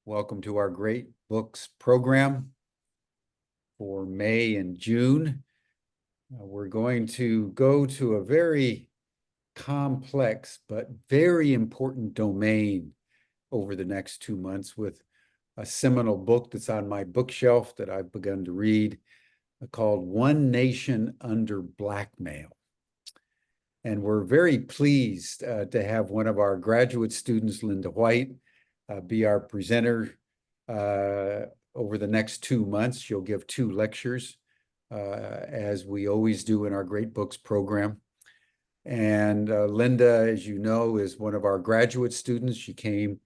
Welcome to our Great Books program for May and June. We're going to go to a very complex but very important domain over the next 2 months with a seminal book that's on my bookshelf that I've begun to read called Nation Under Blackmail. And we're very pleased to have one of our graduate students, Linda White, be our presenter over the next 2 months. She'll give 2 lectures, as we always do in our Great Books program. And Linda, as you know, is one of our graduate students. She came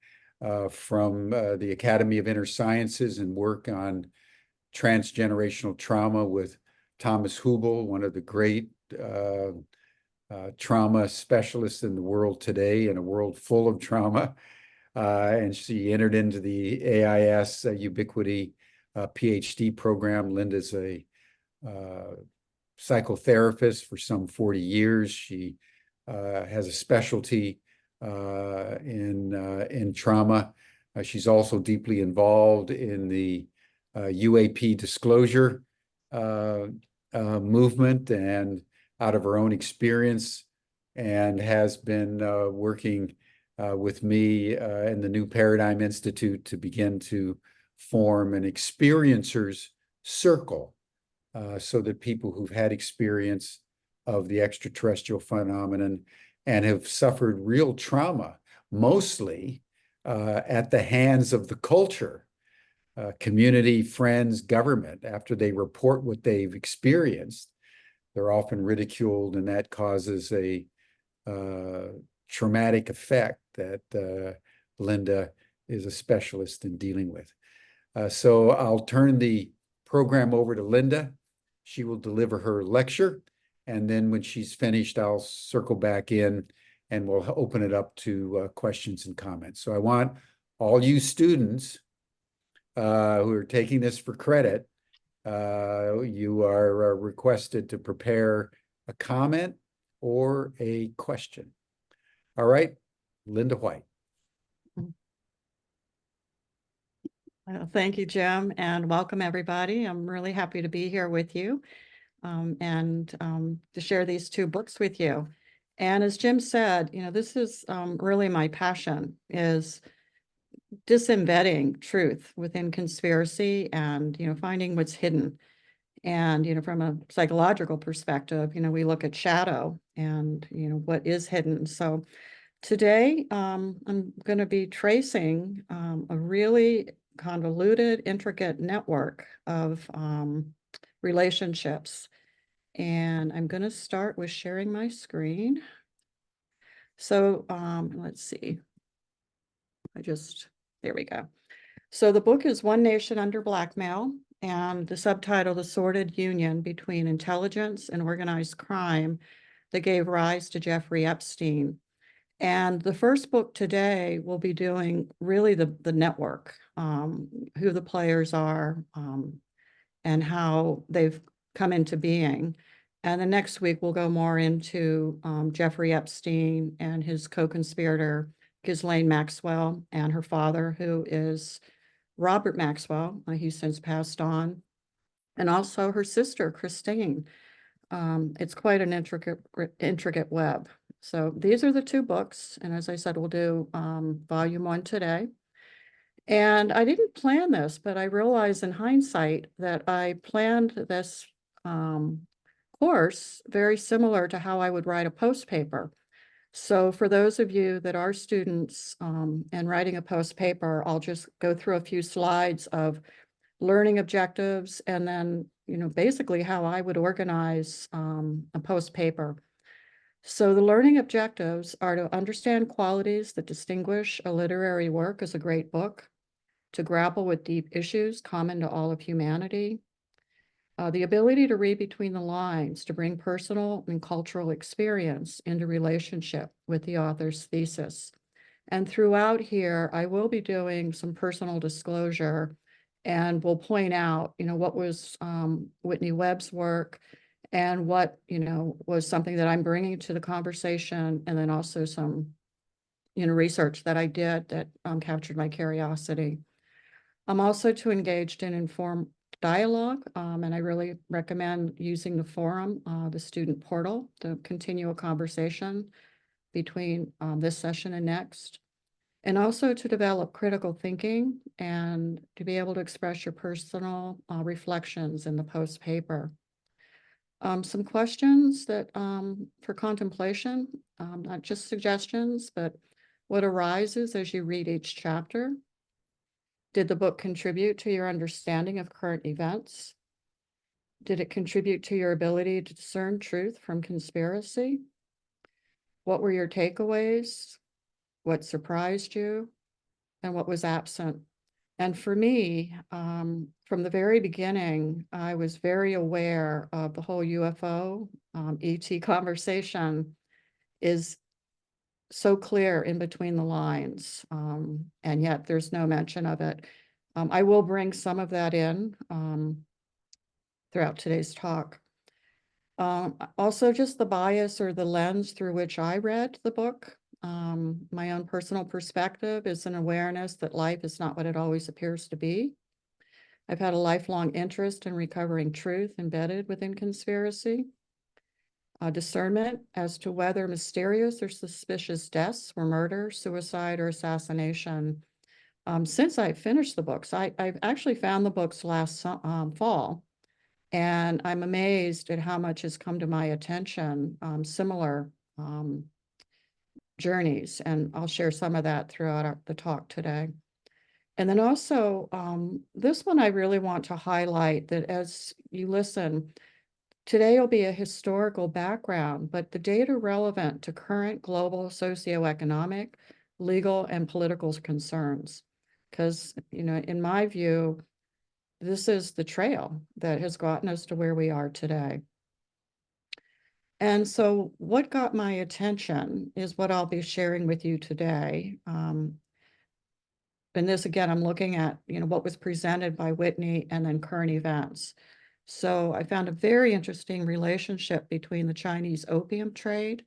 from the Academy of Inner Sciences and work on transgenerational trauma with Thomas Hubel, one of the great trauma specialists in the world today, in a world full of trauma. And she entered into the AIS Ubiquity PhD program. Linda's a psychotherapist for some 40 years. She has a specialty in trauma. She's also deeply involved in the UAP disclosure movement and out of her own experience, and has been working with me and the New Paradigm Institute to begin to form an experiencers circle so that people who've had experience of the extraterrestrial phenomenon and have suffered real trauma, mostly at the hands of the culture, community, friends, government, after they report what they've experienced, they're often ridiculed, and that causes a traumatic effect that Linda is a specialist in dealing with. So I'll turn the program over to Linda. She will deliver her lecture, and then when she's finished, I'll circle back in and we'll open it up to questions and comments. So I want all you students who are taking this for credit, you are requested to prepare a comment or a question. All right, Linda White. Thank you, Jim, and welcome everybody. I'm really happy to be here with you and to share these 2 books with you. And as Jim said, this is really my passion, is disembedding truth within conspiracy and, finding what's hidden. And, from a psychological perspective, we look at shadow and, what is hidden. So today, I'm going to be tracing a really convoluted, intricate network of relationships. And I'm going to start with sharing my screen. So let's see. There we go. So the book is Nation Under Blackmail, and the subtitle, The Sordid Union Between Intelligence and Organized Crime That Gave Rise to Jeffrey Epstein. And the first book today will be doing really the network, who the players are, and how they've come into being. And the next week we'll go more into Jeffrey Epstein and his co-conspirator, Ghislaine Maxwell, and her father, who is Robert Maxwell. He's since passed on. And also her sister, Christine. It's quite an intricate web. So these are the 2 books. And as I said, we'll do volume 1 today. And I didn't plan this, but I realized in hindsight that I planned this course very similar to how I would write a post paper. So for those of you that are students and writing a post paper, I'll just go through a few slides of learning objectives and then, basically how I would organize a post paper. So the learning objectives are to understand qualities that distinguish a literary work as a great book, to grapple with deep issues common to all of humanity, the ability to read between the lines, to bring personal and cultural experience into relationship with the author's thesis. And throughout here, I will be doing some personal disclosure, and we'll point out, what was Whitney Webb's work and what, was something that I'm bringing to the conversation, and then also some, research that I did that captured my curiosity. I'm also too engaged in informed dialogue, and I really recommend using the forum, the student portal, to continue a conversation between this session and next. And also to develop critical thinking and to be able to express your personal reflections in the post paper. Some questions that for contemplation, not just suggestions, but what arises as you read each chapter. Did the book contribute to your understanding of current events? Did it contribute to your ability to discern truth from conspiracy? What were your takeaways? What surprised you? And what was absent? And for me, from the very beginning, I was very aware of the whole UFO, ET conversation is so clear in between the lines, and yet there's no mention of it. I will bring some of that in throughout today's talk. Also, just the bias or the lens through which I read the book. My own personal perspective is an awareness that life is not what it always appears to be. I've had a lifelong interest in recovering truth embedded within conspiracy. Discernment as to whether mysterious or suspicious deaths were murder, suicide, or assassination. Since I finished the books, I've actually found the books last fall, and I'm amazed at how much has come to my attention, similar journeys, and I'll share some of that throughout the talk today. And then also, this one I really want to highlight that as you listen, today will be a historical background, but the data relevant to current global socioeconomic, legal, and political concerns. Because, in my view, this is the trail that has gotten us to where we are today. And so what got my attention is what I'll be sharing with you today. And this, again, I'm looking at, what was presented by Whitney and then current events. So I found a very interesting relationship between the Chinese opium trade,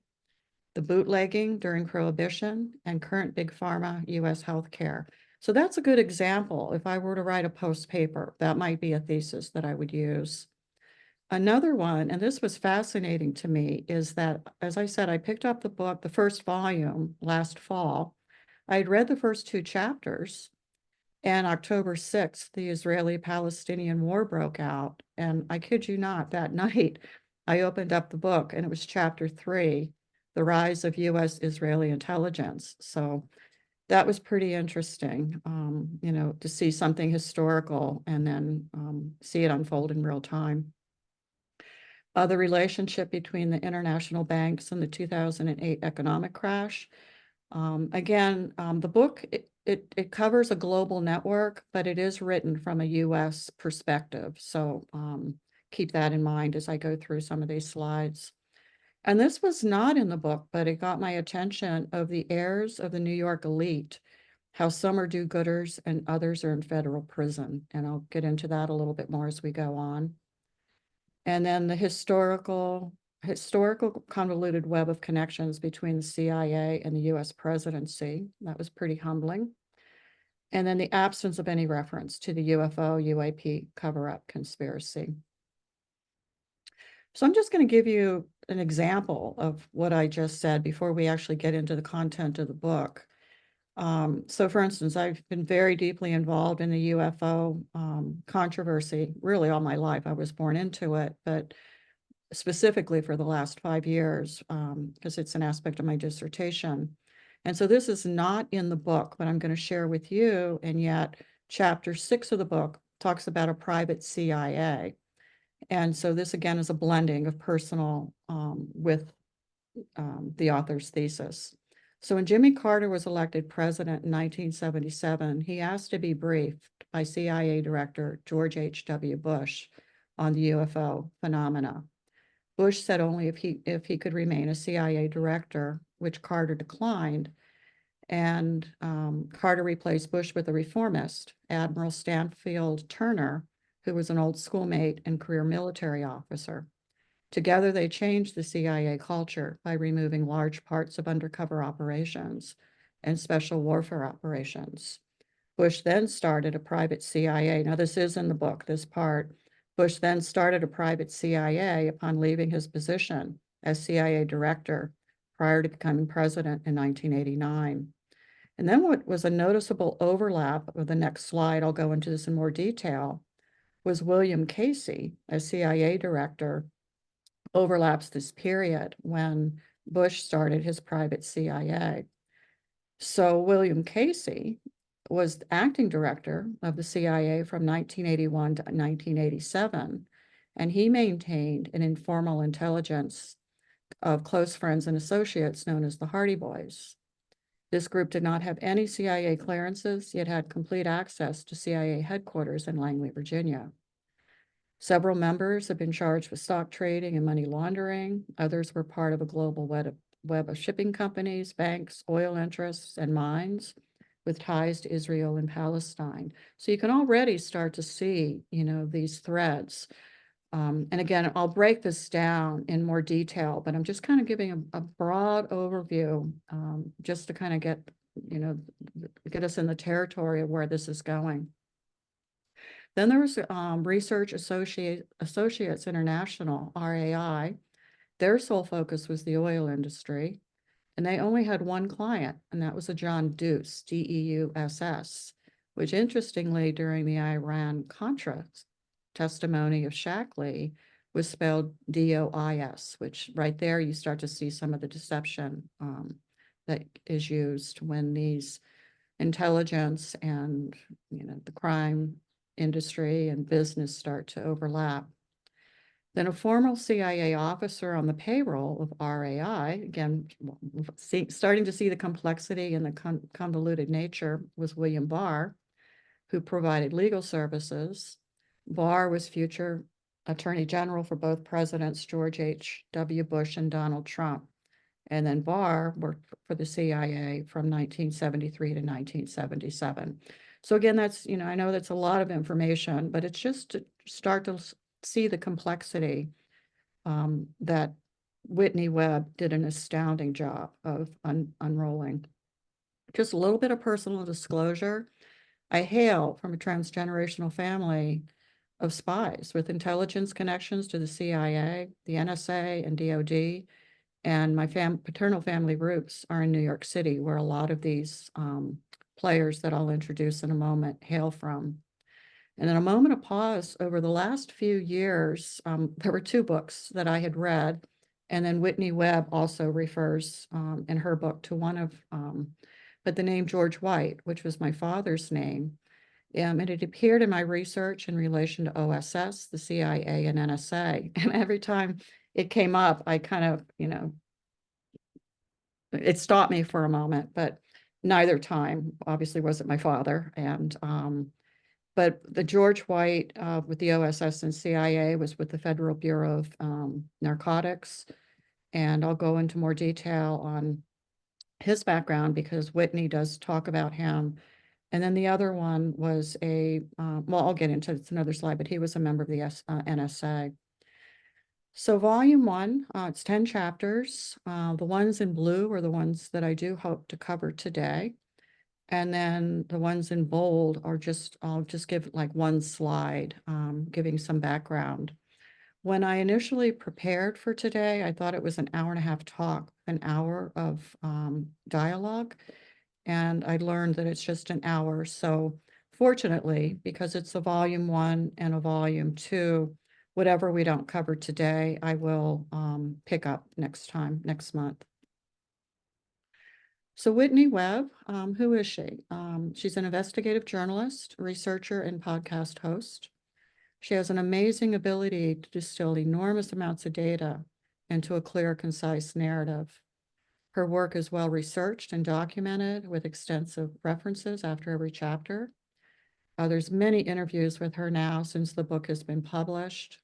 the bootlegging during Prohibition, and current big pharma US healthcare. So that's a good example. If I were to write a post paper, that might be a thesis that I would use. Another one, and this was fascinating to me, is that, as I said, I picked up the book, the first volume, last fall. I had read the first two chapters, and October 6th, the Israeli-Palestinian war broke out. And I kid you not, that night, I opened up the book and it was chapter 3, The Rise of U.S.-Israeli Intelligence. So that was pretty interesting, to see something historical and then see it unfold in real time. The relationship between the international banks and the 2008 economic crash. Again, the book, it covers a global network, but it is written from a US perspective. So keep that in mind as I go through some of these slides. And this was not in the book, but it got my attention of the heirs of the New York elite, how some are do-gooders and others are in federal prison. And I'll get into that a little bit more as we go on. And then the historical convoluted web of connections between the CIA and the US presidency. That was pretty humbling. And then the absence of any reference to the UFO, UAP cover-up conspiracy. So I'm just going to give you an example of what I just said before we actually get into the content of the book. So for instance, I've been very deeply involved in the UFO controversy really all my life. I was born into it, but specifically for the last 5 years, because it's an aspect of my dissertation. And so this is not in the book, but I'm going to share with you. And yet chapter 6 of the book talks about a private CIA. And so this again is a blending of personal with the author's thesis. So when Jimmy Carter was elected president in 1977, he asked to be briefed by CIA Director George H.W. Bush on the UFO phenomena. Bush said only if he could remain a CIA director, which Carter declined. And Carter replaced Bush with a reformist, Admiral Stanfield Turner, who was an old schoolmate and career military officer. Together, they changed the CIA culture by removing large parts of undercover operations and special warfare operations. Bush then started a private CIA. Now, this is in the book, this part. Bush then started a private CIA upon leaving his position as CIA director prior to becoming president in 1989. And then what was a noticeable overlap with the next slide, I'll go into this in more detail, was William Casey, as CIA director, overlaps this period when Bush started his private CIA. So William Casey was acting director of the CIA from 1981 to 1987, and he maintained an informal intelligence of close friends and associates known as the Hardy Boys. This group did not have any CIA clearances, yet had complete access to CIA headquarters in Langley, Virginia. Several members have been charged with stock trading and money laundering. Others were part of a global web of shipping companies, banks, oil interests, and mines with ties to Israel and Palestine. So you can already start to see, these threads. And again, I'll break this down in more detail, but I'm just kind of giving a broad overview, just to kind of get us in the territory of where this is going. Then there was Research Associates International, RAI. Their sole focus was the oil industry, and they only had one client, and that was a John Deuss, Deuss, which interestingly, during the Iran-Contra testimony of Shackley, was spelled DOIS, which right there you start to see some of the deception that is used when these intelligence and the crime industry and business start to overlap. Then a former CIA officer on the payroll of RAI, again, starting to see the complexity and the convoluted nature, was William Barr, who provided legal services. Barr was future Attorney General for both Presidents George H.W. Bush and Donald Trump. And then Barr worked for the CIA from 1973 to 1977. So again, that's, I know that's a lot of information, but it's just to start to see the complexity that Whitney Webb did an astounding job of unrolling. Just a little bit of personal disclosure. I hail from a transgenerational family of spies with intelligence connections to the CIA, the NSA, and DOD. And my paternal family roots are in New York City, where a lot of these players that I'll introduce in a moment hail from. And then a moment of pause. Over the last few years, there were two books that I had read, and then Whitney Webb also refers in her book to one of, but the name George White, which was my father's name, and it appeared in my research in relation to OSS, the CIA, and NSA. And every time it came up, I kind of, it stopped me for a moment, but neither time obviously was it my father. And but the George White with the OSS and CIA was with the Federal Bureau of Narcotics. And I'll go into more detail on his background because Whitney does talk about him. And then the other one was well, I'll get into it, it's another slide, but he was a member of the NSA. So volume 1, it's 10 chapters. The ones in blue are the ones that I do hope to cover today. And then the ones in bold are I'll just give like one slide, giving some background. When I initially prepared for today, I thought it was an hour and a half talk, an hour of dialogue. And I learned that it's just an hour. So fortunately, because it's a volume 1 and a volume 2, whatever we don't cover today, I will pick up next month. So Whitney Webb, who is she? She's an investigative journalist, researcher, and podcast host. She has an amazing ability to distill enormous amounts of data into a clear, concise narrative. Her work is well researched and documented with extensive references after every chapter. There's many interviews with her now since the book has been published.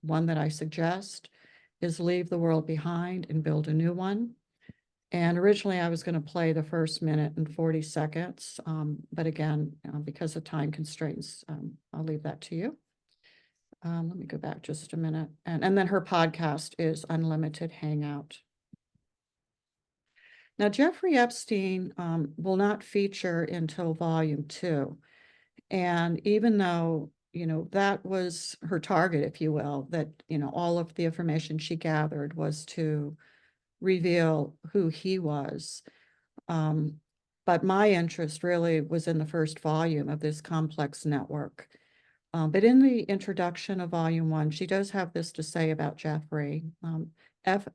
One that I suggest is Leave the World Behind and Build a New One. And originally I was going to play the first minute and 40 seconds, but again, because of time constraints, I'll leave that to you. Let me go back just a minute. And then her podcast is Unlimited Hangout. Now, Jeffrey Epstein will not feature until volume 2. And even though, that was her target, if you will, that, all of the information she gathered was to reveal who he was. But my interest really was in the first volume of this complex network. But in the introduction of volume 1, she does have this to say about Jeffrey.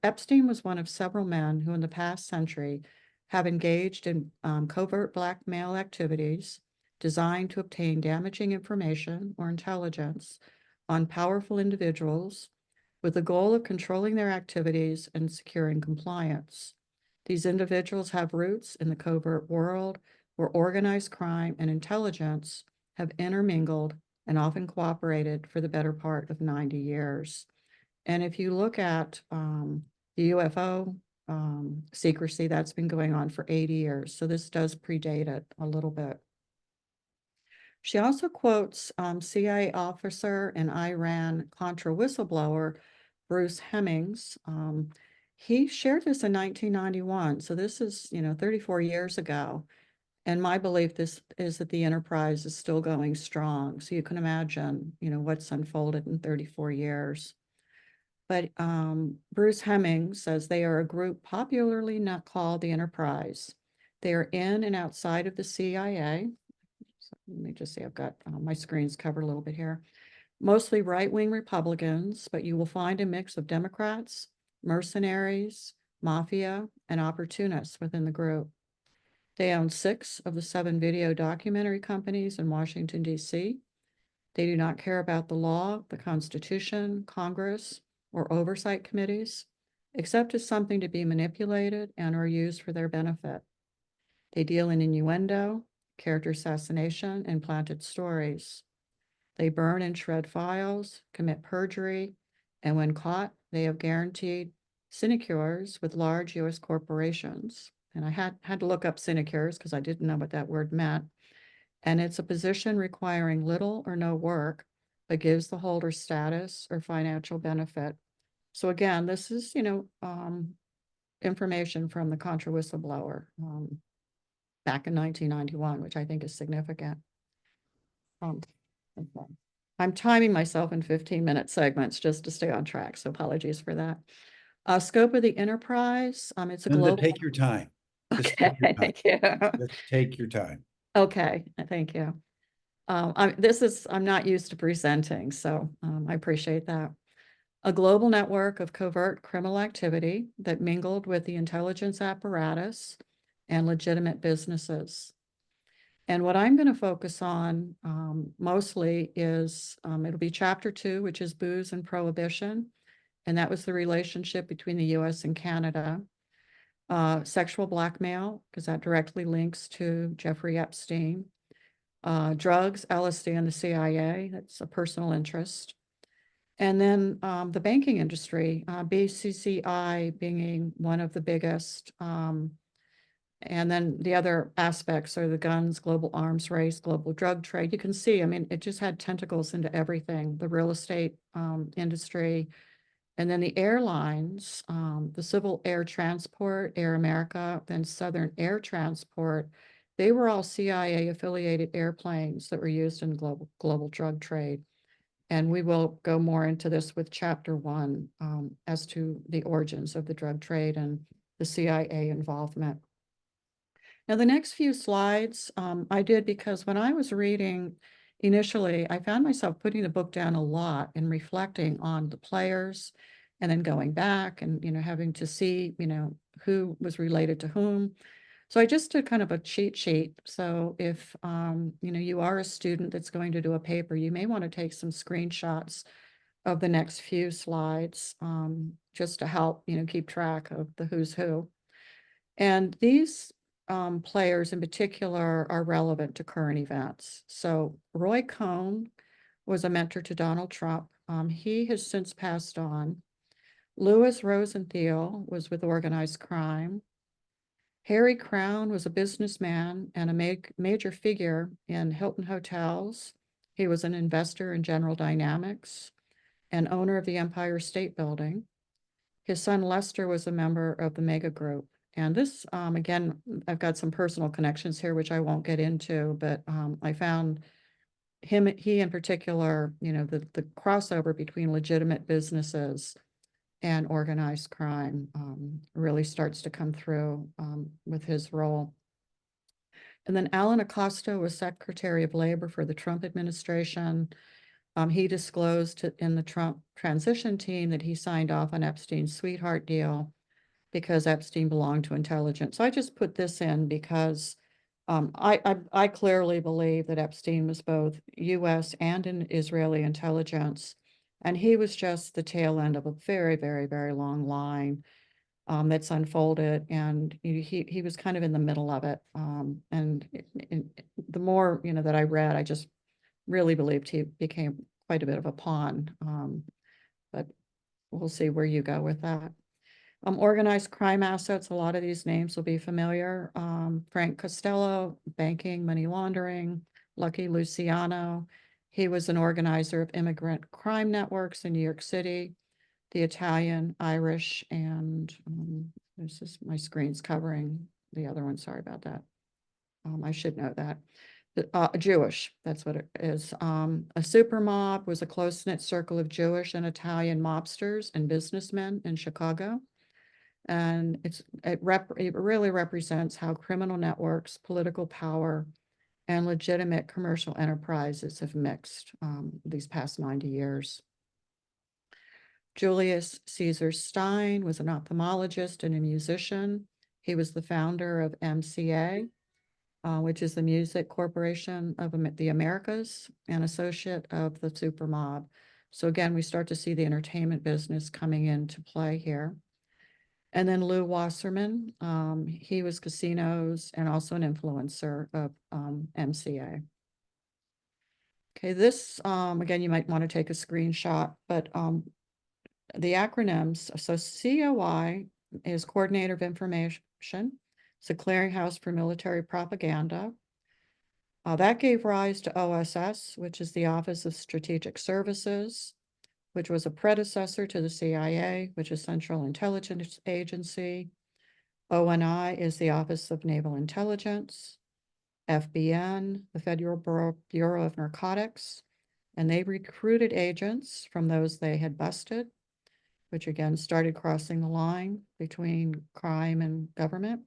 Epstein was one of several men who in the past century have engaged in covert blackmail activities designed to obtain damaging information or intelligence on powerful individuals with the goal of controlling their activities and securing compliance. These individuals have roots in the covert world where organized crime and intelligence have intermingled and often cooperated for the better part of 90 years. And if you look at the UFO secrecy, that's been going on for 80 years. So this does predate it a little bit. She also quotes CIA officer and Iran Contra whistleblower Bruce Hemings. He shared this in 1991. So this is, 34 years ago. And my belief this is that the enterprise is still going strong. So you can imagine, what's unfolded in 34 years. But Bruce Hemings says they are a group popularly not called the Enterprise. They are in and outside of the CIA. So let me just see, I've got my screens covered a little bit here. Mostly right-wing Republicans, but you will find a mix of Democrats, mercenaries, mafia, and opportunists within the group. They own 6 of the 7 video documentary companies in Washington, D.C. They do not care about the law, the Constitution, Congress, or oversight committees, except as something to be manipulated and or used for their benefit. They deal in innuendo, character assassination, and planted stories. They burn and shred files, commit perjury, and when caught, they have guaranteed sinecures with large U.S. corporations. And I had to look up sinecures because I didn't know what that word meant. And it's a position requiring little or no work, but gives the holder status or financial benefit. So again, this is, information from the Contra whistleblower back in 1991, which I think is significant. Okay. I'm timing myself in 15-minute segments just to stay on track, so apologies for that. Scope of the enterprise, it's a Linda, global. take your time. Just Okay, take your time. thank you. Just take your time. Okay, thank you. I'm not used to presenting, so I appreciate that. A global network of covert criminal activity that mingled with the intelligence apparatus and legitimate businesses. And what I'm going to focus on mostly is it'll be chapter 2, which is booze and prohibition. And that was the relationship between the US and Canada. Sexual blackmail, because that directly links to Jeffrey Epstein. Drugs, LSD, and the CIA, that's a personal interest. And then the banking industry, BCCI being one of the biggest. And then the other aspects are the guns, global arms race, global drug trade. You can see, I mean, it just had tentacles into everything, the real estate industry. And then the airlines, the Civil Air Transport, Air America, then Southern Air Transport, they were all CIA affiliated airplanes that were used in global drug trade. And we will go more into this with chapter 1 as to the origins of the drug trade and the CIA involvement. Now, the next few slides I did because when I was reading initially, I found myself putting the book down a lot and reflecting on the players and then going back and, having to see, who was related to whom. So I just did kind of a cheat sheet. So if, you are a student that's going to do a paper, you may want to take some screenshots of the next few slides just to help, keep track of the who's who. And these players in particular are relevant to current events. So Roy Cohn was a mentor to Donald Trump. He has since passed on. Louis Rosenthal was with organized crime. Harry Crown was a businessman and a major figure in Hilton Hotels. He was an investor in General Dynamics and owner of the Empire State Building. His son Lester was a member of the Mega Group. And this, again, I've got some personal connections here, which I won't get into, but I found he in particular, the crossover between legitimate businesses and organized crime really starts to come through with his role. And then Alan Acosta was Secretary of Labor for the Trump administration. He disclosed in the Trump transition team that he signed off on Epstein's sweetheart deal because Epstein belonged to intelligence. So I just put this in because I clearly believe that Epstein was both U.S. and in Israeli intelligence, and he was just the tail end of a very, very, very long line that's unfolded, and he was kind of in the middle of it. The more that I read, I just really believed he became quite a bit of a pawn. But we'll see where you go with that. Organized crime assets, a lot of these names will be familiar. Frank Costello, banking, money laundering. Lucky Luciano, he was an organizer of immigrant crime networks in New York City. The Italian, Irish, and this is my screen's covering the other one. Sorry about that. I should know that. Jewish, that's what it is. A super mob was a close-knit circle of Jewish and Italian mobsters and businessmen in Chicago. And it really represents how criminal networks, political power, and legitimate commercial enterprises have mixed these past 90 years. Julius Caesar Stein was an ophthalmologist and a musician. He was the founder of MCA, which is the Music Corporation of the Americas, and associate of the super mob. So again, we start to see the entertainment business coming into play here. And then Lou Wasserman, he was casinos and also an influencer of MCA. Okay, this, again, you might want to take a screenshot, but the acronyms, so COI is Coordinator of Information. It's a clearinghouse for military propaganda. That gave rise to OSS, which is the Office of Strategic Services, which was a predecessor to the CIA, which is Central Intelligence Agency. ONI is the Office of Naval Intelligence. FBN, the Federal Bureau of Narcotics, and they recruited agents from those they had busted, which again started crossing the line between crime and government.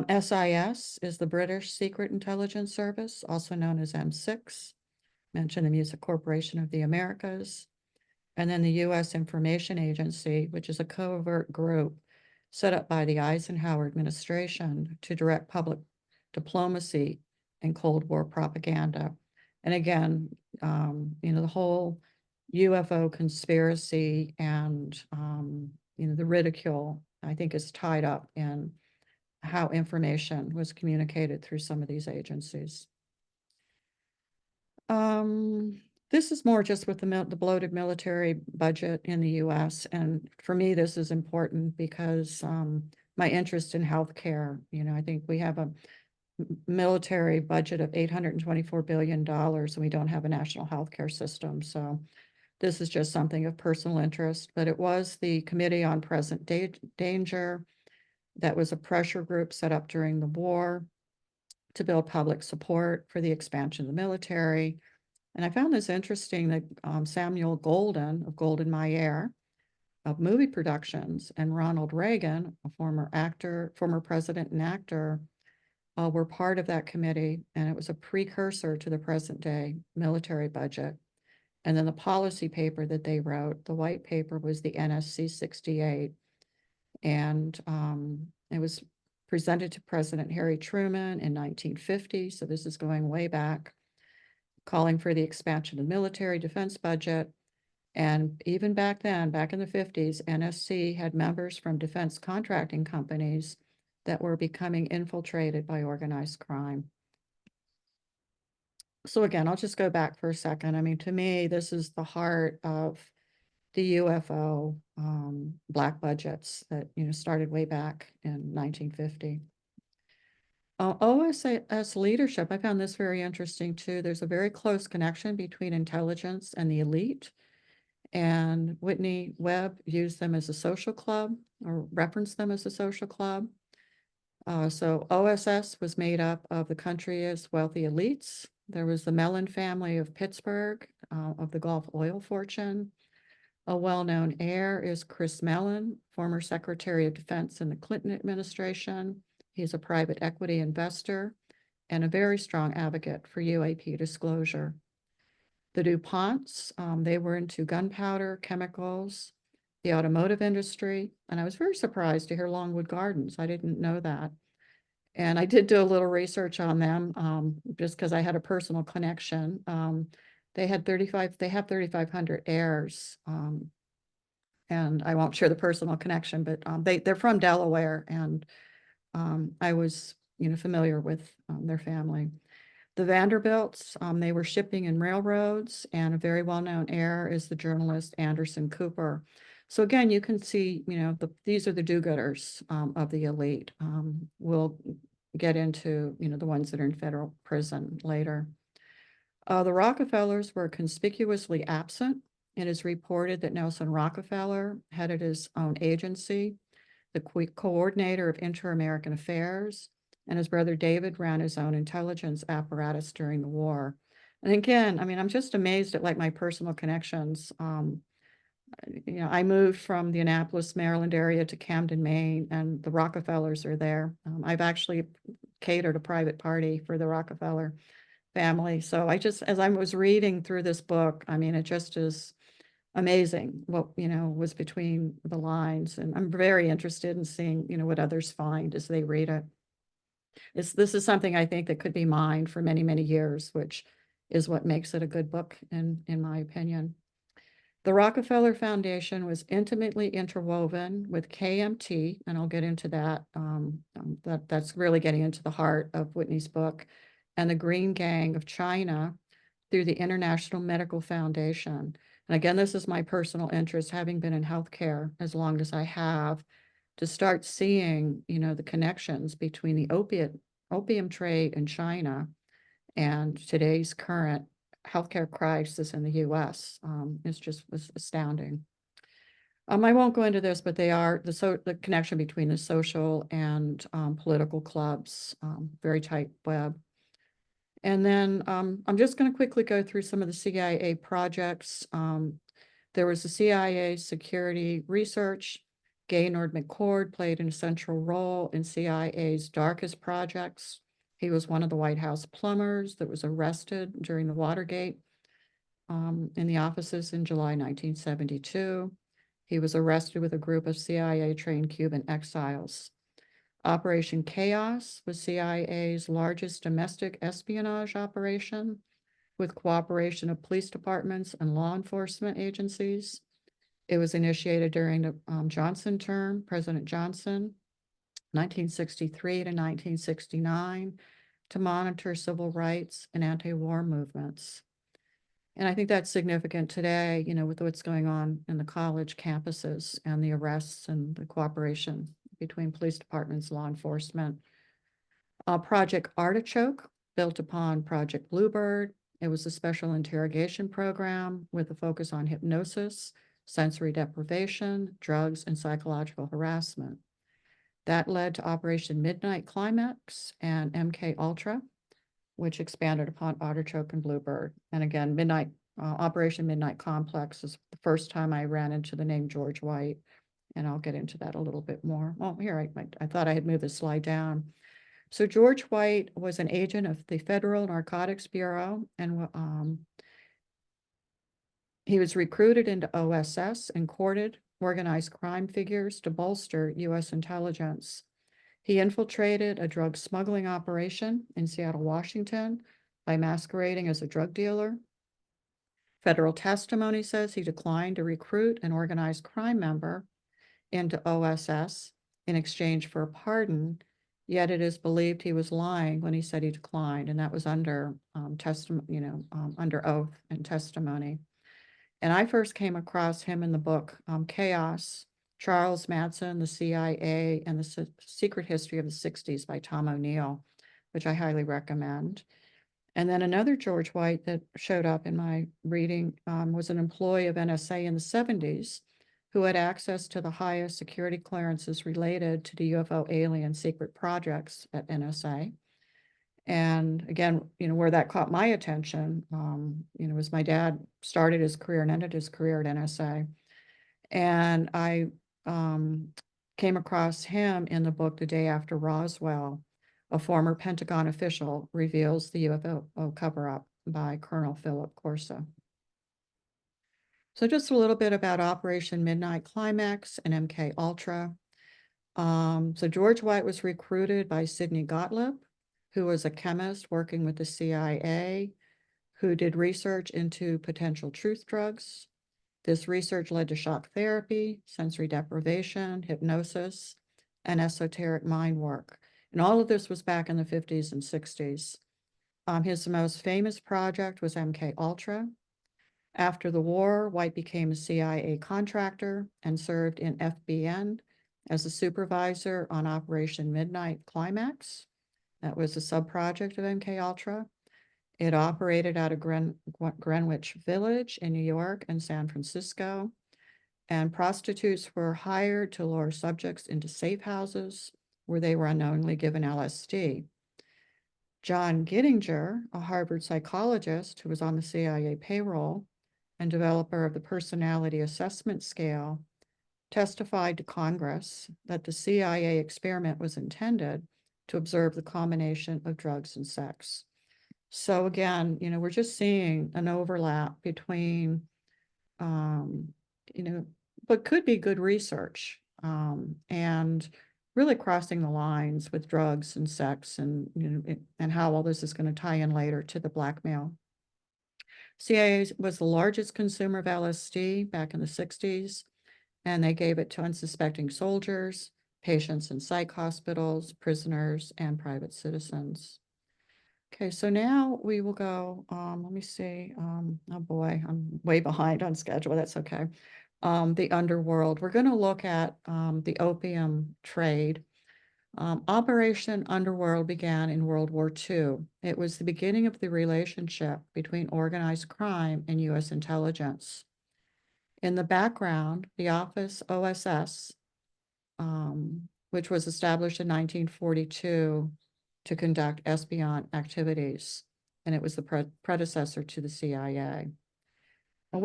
SIS is the British Secret Intelligence Service, also known as M6, mentioned the Music Corporation of the Americas. And then the U.S. Information Agency, which is a covert group set up by the Eisenhower administration to direct public diplomacy and Cold War propaganda. And again, the whole UFO conspiracy and, the ridicule, I think, is tied up in how information was communicated through some of these agencies. This is more just with the bloated military budget in the US. And for me, this is important because my interest in healthcare, I think we have a military budget of $824 billion and we don't have a national healthcare system. So this is just something of personal interest, but it was the Committee on Present Danger that was a pressure group set up during the war to build public support for the expansion of the military. And I found this interesting that Samuel Golden of Golden Mayer of movie productions and Ronald Reagan, a former president and actor, were part of that committee, and it was a precursor to the present day military budget. And then the policy paper that they wrote, the white paper, was the NSC 68. And it was presented to President Harry Truman in 1950. So this is going way back, calling for the expansion of the military defense budget. And even back then, back in the 50s, NSC had members from defense contracting companies that were becoming infiltrated by organized crime. So again, I'll just go back for a second. I mean, to me, this is the heart of the UFO black budgets that, started way back in 1950. OSS leadership, I found this very interesting too. There's a very close connection between intelligence and the elite. And Whitney Webb used them as a social club. or reference them as a social club. So OSS was made up of the country's wealthy elites. There was the Mellon family of Pittsburgh, of the Gulf oil fortune. A well-known heir is Chris Mellon, former Secretary of Defense in the Clinton administration. He's a private equity investor and a very strong advocate for UAP disclosure. The DuPonts, they were into gunpowder, chemicals, the automotive industry, and I was very surprised to hear Longwood Gardens. I didn't know that. And I did do a little research on them, just because I had a personal connection. They have 3,500 heirs. And I won't share the personal connection, but they're from Delaware, and I was, familiar with their family. The Vanderbilts, they were shipping and railroads, and a very well-known heir is the journalist Anderson Cooper. So again, you can see, these are the do-gooders of the elite. We'll get into, the ones that are in federal prison later. The Rockefellers were conspicuously absent. It is reported that Nelson Rockefeller headed his own agency, the coordinator of inter-American affairs, and his brother David ran his own intelligence apparatus during the war. And again, I mean, I'm just amazed at like my personal connections. I moved from the Annapolis, Maryland area to Camden, Maine, and the Rockefellers are there. I've actually catered a private party for the Rockefeller family. So as I was reading through this book, I mean, it just is amazing what, was between the lines. And I'm very interested in seeing, what others find as they read it. This is something I think that could be mined for many, many years, which is what makes it a good book, in my opinion. The Rockefeller Foundation was intimately interwoven with KMT, and I'll get into that. That's really getting into the heart of Whitney's book, and the Green Gang of China through the International Medical Foundation. And again, this is my personal interest, having been in healthcare as long as I have, to start seeing, the connections between the opium trade in China and today's current healthcare crisis in the US. Was astounding. I won't go into this, but they are the connection between the social and political clubs, very tight web. And then I'm just going to quickly go through some of the CIA projects. There was the CIA security research. Gaynord McCord played an essential role in CIA's darkest projects. He was one of the White House plumbers that was arrested during the Watergate in the offices in July 1972. He was arrested with a group of CIA-trained Cuban exiles. Operation Chaos was CIA's largest domestic espionage operation, with cooperation of police departments and law enforcement agencies. It was initiated during the Johnson term, President Johnson, 1963 to 1969, to monitor civil rights and anti-war movements. And I think that's significant today, with what's going on in the college campuses and the arrests and the cooperation between police departments, law enforcement. Project Artichoke, built upon Project Bluebird. It was a special interrogation program with a focus on hypnosis, sensory deprivation, drugs, and psychological harassment. That led to Operation Midnight Climax and MK Ultra, which expanded upon Artichoke and Bluebird. And again, Operation Midnight Complex is the first time I ran into the name George White, and I'll get into that a little bit more. Oh, here, I thought I had moved the slide down. So George White was an agent of the Federal Narcotics Bureau, and he was recruited into OSS and courted organized crime figures to bolster U.S. intelligence. He infiltrated a drug smuggling operation in Seattle, Washington, by masquerading as a drug dealer. Federal testimony says he declined to recruit an organized crime member into OSS in exchange for a pardon, yet it is believed he was lying when he said he declined, and that was under under oath and testimony. And I first came across him in the book Chaos, Charles Manson, the CIA, and the Secret History of the 60s by Tom O'Neill, which I highly recommend. And then another George White that showed up in my reading was an employee of NSA in the 70s who had access to the highest security clearances related to the UFO alien secret projects at NSA. And again, where that caught my attention, was my dad started his career and ended his career at NSA. And I came across him in the book The Day After Roswell. A former Pentagon official reveals the UFO cover-up by Colonel Philip Corsa. So just a little bit about Operation Midnight Climax and MK Ultra. So George White was recruited by Sidney Gottlieb, who was a chemist working with the CIA, who did research into potential truth drugs. This research led to shock therapy, sensory deprivation, hypnosis, and esoteric mind work. And all of this was back in the 50s and 60s. His most famous project was MK Ultra. After the war, White became a CIA contractor and served in FBN as a supervisor on Operation Midnight Climax. That was a sub-project of MK Ultra. It operated out of Greenwich Village in New York and San Francisco, and prostitutes were hired to lure subjects into safe houses where they were unknowingly given LSD. John Gittinger, a Harvard psychologist who was on the CIA payroll and developer of the personality assessment scale, testified to Congress that the CIA experiment was intended to observe the combination of drugs and sex. So again, we're just seeing an overlap between, what could be good research, and really crossing the lines with drugs and sex, and and how all this is going to tie in later to the blackmail. CIA was the largest consumer of LSD back in the 60s, and they gave it to unsuspecting soldiers, patients in psych hospitals, prisoners, and private citizens. Okay, so now we will go, let me see, oh boy, I'm way behind on schedule, that's okay. The underworld, we're gonna look at the opium trade. Operation Underworld began in World War II. It was the beginning of the relationship between organized crime and US intelligence. In the background, the Office OSS, which was established in 1942 to conduct espionage activities, and it was the predecessor to the CIA. And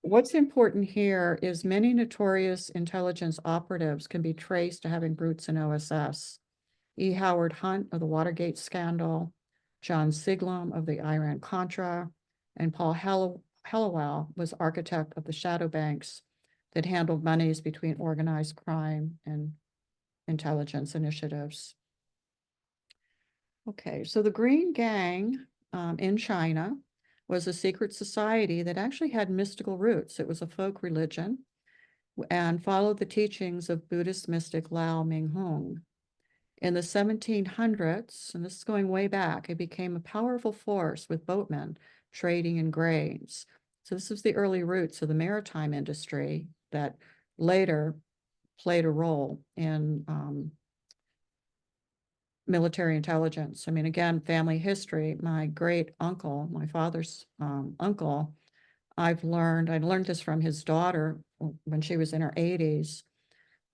what's important here is many notorious intelligence operatives can be traced to having roots in OSS. E. Howard Hunt of the Watergate scandal, John Siglum of the Iran-Contra, and Paul Hellawell was architect of the shadow banks that handled monies between organized crime and intelligence initiatives. Okay, so the Green Gang in China was a secret society that actually had mystical roots. It was a folk religion and followed the teachings of Buddhist mystic Lao Minghong. In the 1700s, and this is going way back, it became a powerful force with boatmen trading in grains. So this was the early roots of the maritime industry that later played a role in military intelligence. I mean, again, family history, my great uncle, my father's uncle, I learned this from his daughter when she was in her 80s.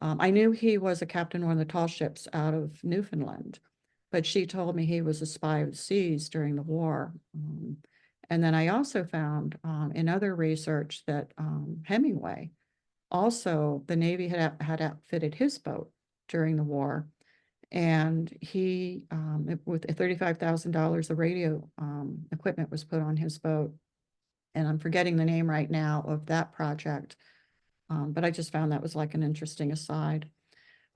I knew he was a captain on one of the tall ships out of Newfoundland, but she told me he was a spy of the seas during the war. And then I also found in other research that Hemingway, also the Navy had outfitted his boat during the war. And he, with $35,000, the radio equipment was put on his boat. And I'm forgetting the name right now of that project, but I just found that was like an interesting aside.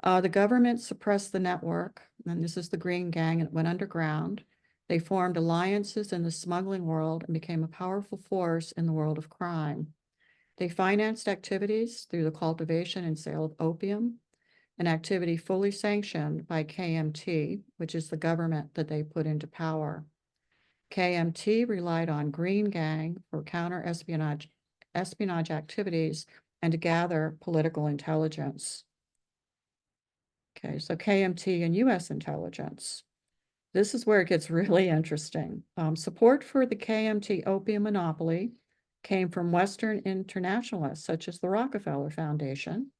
The government suppressed the network, and this is the Green Gang, and it went underground. They formed alliances in the smuggling world and became a powerful force in the world of crime. They financed activities through the cultivation and sale of opium, an activity fully sanctioned by KMT, which is the government that they put into power. KMT relied on Green Gang for counter-espionage activities and to gather political intelligence. Okay, so KMT and US intelligence. This is where it gets really interesting. Support for the KMT opium monopoly came from Western internationalists, such as the Rockefeller Foundation,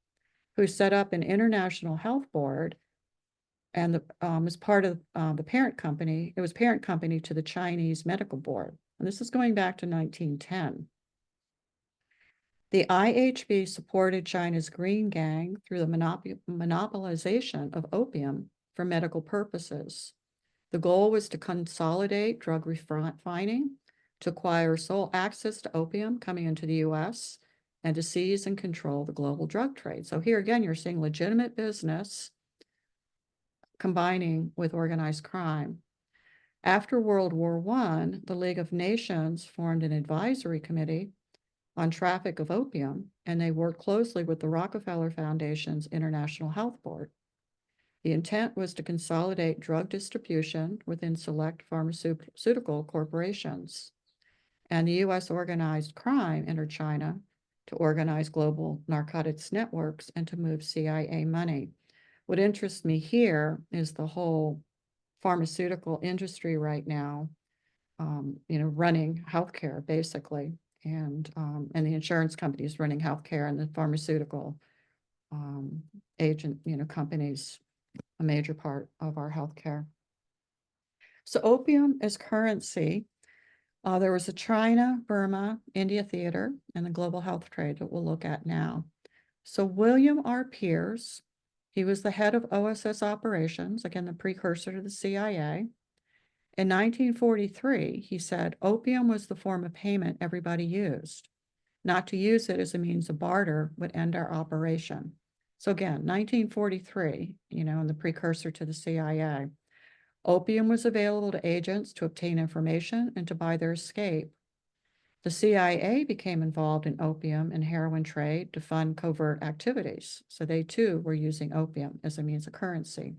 who set up an international health board and as part of the parent company. It was parent company to the Chinese Medical Board. And this is going back to 1910. The IHB supported China's Green Gang through the monopolization of opium for medical purposes. The goal was to consolidate drug refining, to acquire sole access to opium coming into the US, and to seize and control the global drug trade. So here again, you're seeing legitimate business combining with organized crime. After World War I, the League of Nations formed an advisory committee on traffic of opium, and they worked closely with the Rockefeller Foundation's International Health Board. The intent was to consolidate drug distribution within select pharmaceutical corporations. And the US organized crime entered China to organize global narcotics networks and to move CIA money. What interests me here is the whole pharmaceutical industry right now, running healthcare basically, and the insurance companies running healthcare, and the pharmaceutical agent, companies, a major part of our healthcare. So opium as currency. There was a China, Burma, India theater, and the global health trade that we'll look at now. So William R. Pierce, he was the head of OSS operations, again, the precursor to the CIA. In 1943, he said, opium was the form of payment everybody used. Not to use it as a means of barter would end our operation. So again, 1943, and the precursor to the CIA. Opium was available to agents to obtain information and to buy their escape. The CIA became involved in opium and heroin trade to fund covert activities. So they too were using opium as a means of currency.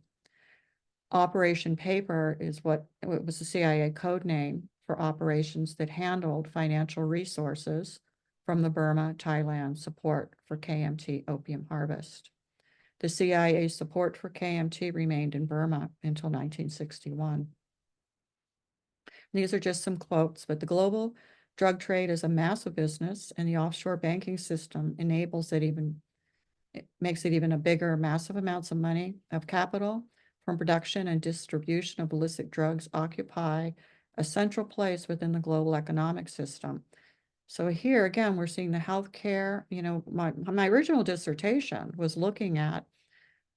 Operation Paper is what was the CIA code name for operations that handled financial resources from the Burma, Thailand support for KMT opium harvest. The CIA's support for KMT remained in Burma until 1961. These are just some quotes, but the global drug trade is a massive business, and the offshore banking system enables it makes it even a bigger, massive amounts of money, of capital from production and distribution of illicit drugs occupy a central place within the global economic system. So here again, we're seeing the healthcare. My original dissertation was looking at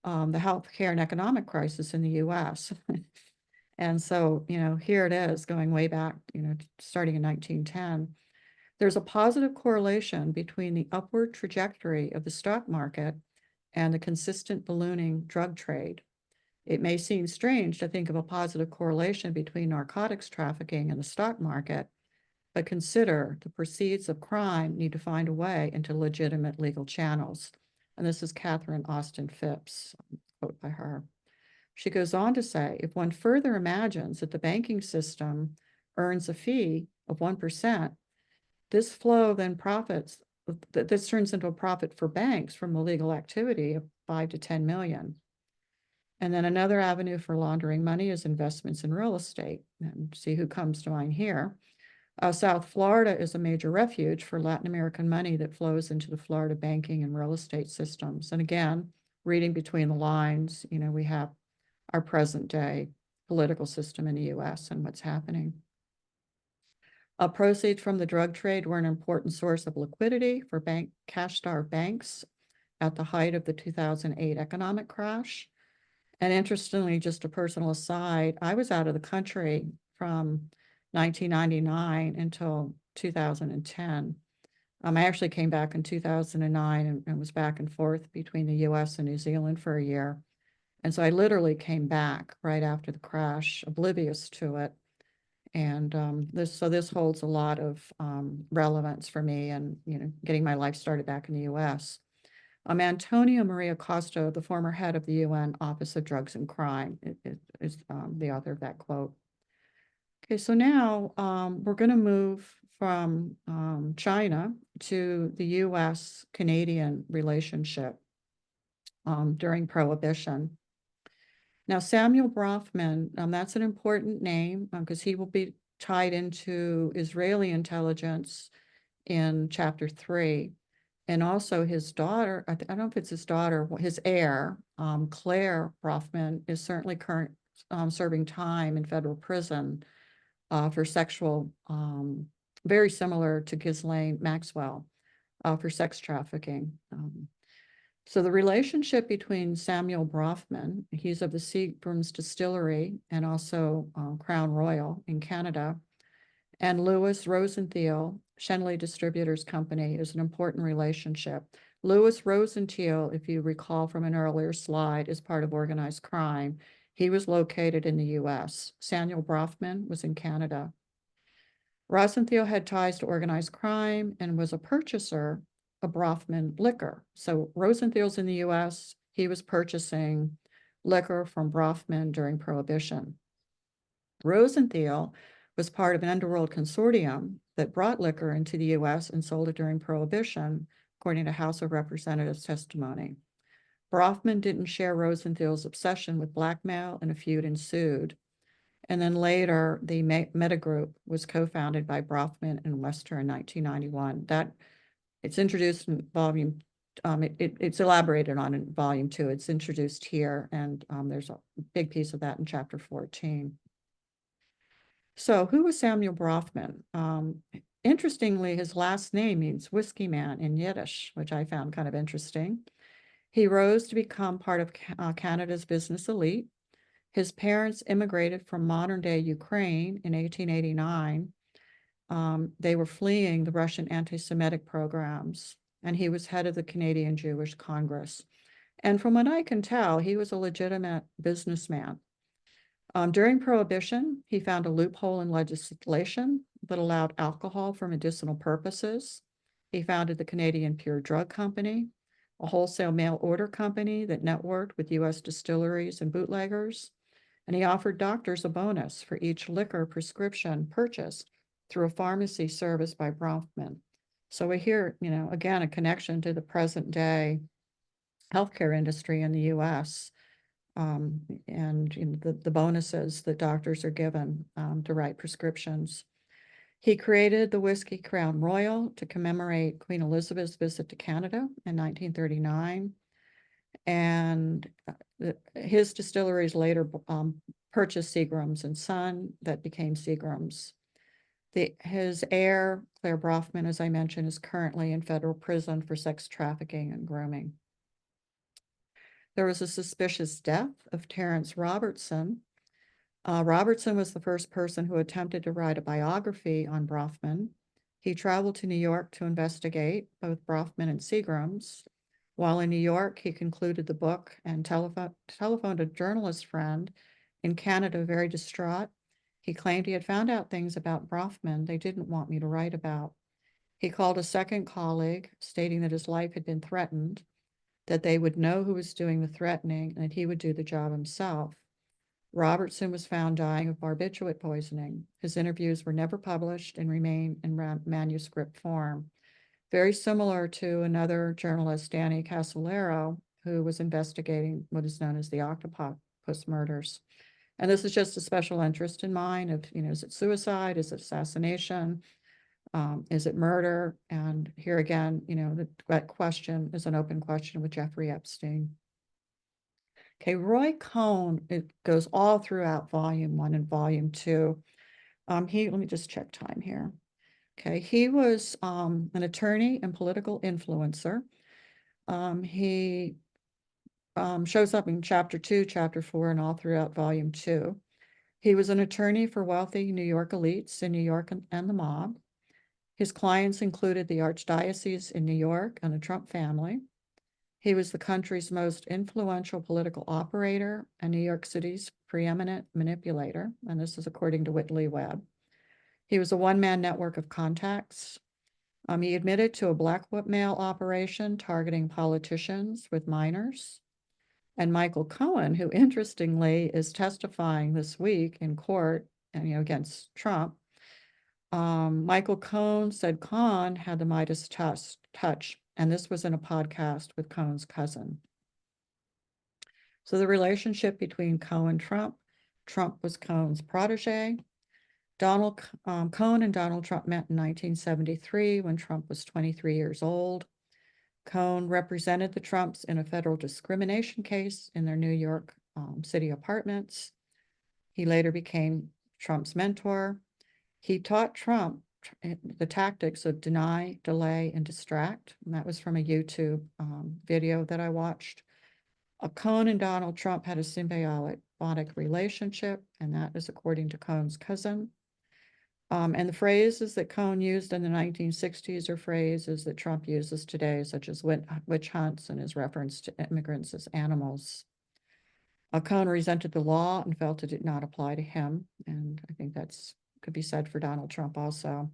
the healthcare and economic crisis in the US. And so, here it is going way back, starting in 1910. There's a positive correlation between the upward trajectory of the stock market and the consistent ballooning drug trade. It may seem strange to think of a positive correlation between narcotics trafficking and the stock market, but consider the proceeds of crime need to find a way into legitimate legal channels. And this is Catherine Austin Phipps, quote by her. She goes on to say, if one further imagines that the banking system earns a fee of 1%, this flow then profits, this turns into a profit for banks from illegal activity of 5 to 10 million. And then another avenue for laundering money is investments in real estate. And see who comes to mind here. South Florida is a major refuge for Latin American money that flows into the Florida banking and real estate systems. And again, reading between the lines, we have our present day political system in the US and what's happening. Proceeds from the drug trade were an important source of liquidity for cash-starved banks at the height of the 2008 economic crash. And interestingly, just a personal aside, I was out of the country from 1999 until 2010. I actually came back in 2009 and was back and forth between the US and New Zealand for a year. And so I literally came back right after the crash, oblivious to it. And this holds a lot of relevance for me and, getting my life started back in the US. Antonio Maria Costa, the former head of the UN Office of Drugs and Crime, is the author of that quote. Okay, so now we're going to move from China to the US-Canadian relationship during Prohibition. Now, Samuel Brofman, that's an important name because he will be tied into Israeli intelligence in chapter 3. And also his daughter, I don't know if it's his daughter, his heir, Claire Brofman, is certainly serving time in federal prison for sexual, very similar to Ghislaine Maxwell, for sex trafficking. So the relationship between Samuel Brofman, he's of the Seagram's Distillery and also Crown Royal in Canada, and Louis Rosenthal, Shenley Distributors Company, is an important relationship. Louis Rosenthal, if you recall from an earlier slide, is part of organized crime. He was located in the US. Samuel Brofman was in Canada. Rosenthal had ties to organized crime and was a purchaser of Brofman liquor. So Rosenthal's in the US. He was purchasing liquor from Brofman during Prohibition. Rosenthal was part of an underworld consortium that brought liquor into the US and sold it during Prohibition, according to House of Representatives testimony. Brofman didn't share Rosenthal's obsession with blackmail, and a feud ensued. And then later, the Meta Group was co-founded by Brofman and Wester in 1991. It's introduced in volume, it's elaborated on in volume 2. It's introduced here, and there's a big piece of that in chapter 14. So who was Samuel Brofman? Interestingly, his last name means whiskey man in Yiddish, which I found kind of interesting. He rose to become part of Canada's business elite. His parents immigrated from modern-day Ukraine in 1889. They were fleeing the Russian anti-Semitic programs, and he was head of the Canadian Jewish Congress. And from what I can tell, he was a legitimate businessman. During Prohibition, he found a loophole in legislation that allowed alcohol for medicinal purposes. He founded the Canadian Pure Drug Company, a wholesale mail order company that networked with US distilleries and bootleggers. And he offered doctors a bonus for each liquor prescription purchased through a pharmacy service by Brofman. So we hear, again, a connection to the present day healthcare industry in the US. And the bonuses that doctors are given to write prescriptions. He created the whiskey Crown Royal to commemorate Queen Elizabeth's visit to Canada in 1939. And his distilleries later purchased Seagram's and Son, that became Seagram's. His heir, Claire Brofman, as I mentioned, is currently in federal prison for sex trafficking and grooming. There was a suspicious death of Terence Robertson. Robertson was the first person who attempted to write a biography on Brofman. He traveled to New York to investigate both Brofman and Seagram's. While in New York, he concluded the book and telephoned a journalist friend in Canada, very distraught. He claimed he had found out things about Brofman they didn't want me to write about. He called a second colleague, stating that his life had been threatened, that they would know who was doing the threatening, and that he would do the job himself. Robertson was found dying of barbiturate poisoning. His interviews were never published and remain in manuscript form. Very similar to another journalist, Danny Casolaro, who was investigating what is known as the octopus murders. And this is just a special interest in mine of, is it suicide? Is it assassination? Is it murder? And here again, that question is an open question with Jeffrey Epstein. Okay, Roy Cohn, it goes all throughout volume 1 and volume 2. Let me just check time here. Okay, he was an attorney and political influencer. He shows up in chapter 2, chapter 4, and all throughout volume 2. He was an attorney for wealthy New York elites in New York and the mob. His clients included the Archdiocese in New York and the Trump family. He was the country's most influential political operator and New York City's preeminent manipulator, and this is according to Whitney Webb. He was a one-man network of contacts. He admitted to a blackmail operation targeting politicians with minors. And Michael Cohen, who interestingly is testifying this week in court, and against Trump, Michael Cohen said Cohen had the Midas touch, and this was in a podcast with Cohen's cousin. So the relationship between Cohen and Trump was Cohen's protege. Cohn and Donald Trump met in 1973 when Trump was 23 years old. Cohn represented the Trumps in a federal discrimination case in their New York City apartments. He later became Trump's mentor. He taught Trump the tactics of deny, delay, and distract. And that was from a YouTube video that I watched. Cohn and Donald Trump had a symbiotic relationship, and that is according to Cohn's cousin. And the phrases that Cohn used in the 1960s are phrases that Trump uses today, such as witch hunts and his reference to immigrants as animals. Cohn resented the law and felt it did not apply to him. And I think that's could be said for Donald Trump also.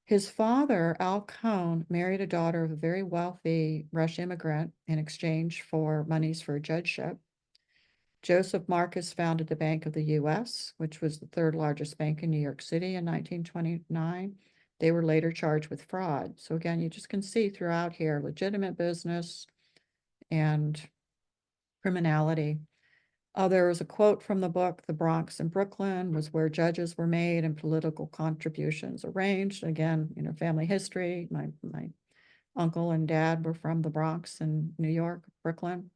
His father, Al Cohn, married a daughter of a very wealthy Russian immigrant in exchange for monies for a judgeship. Joseph Marcus founded the Bank of the U.S., which was the third largest bank in New York City in 1929. They were later charged with fraud. So again, you just can see throughout here, legitimate business and criminality. There was a quote from the book, "The Bronx and Brooklyn was where judges were made and political contributions arranged." Again, family history. My uncle and dad were from the Bronx in New York, Brooklyn.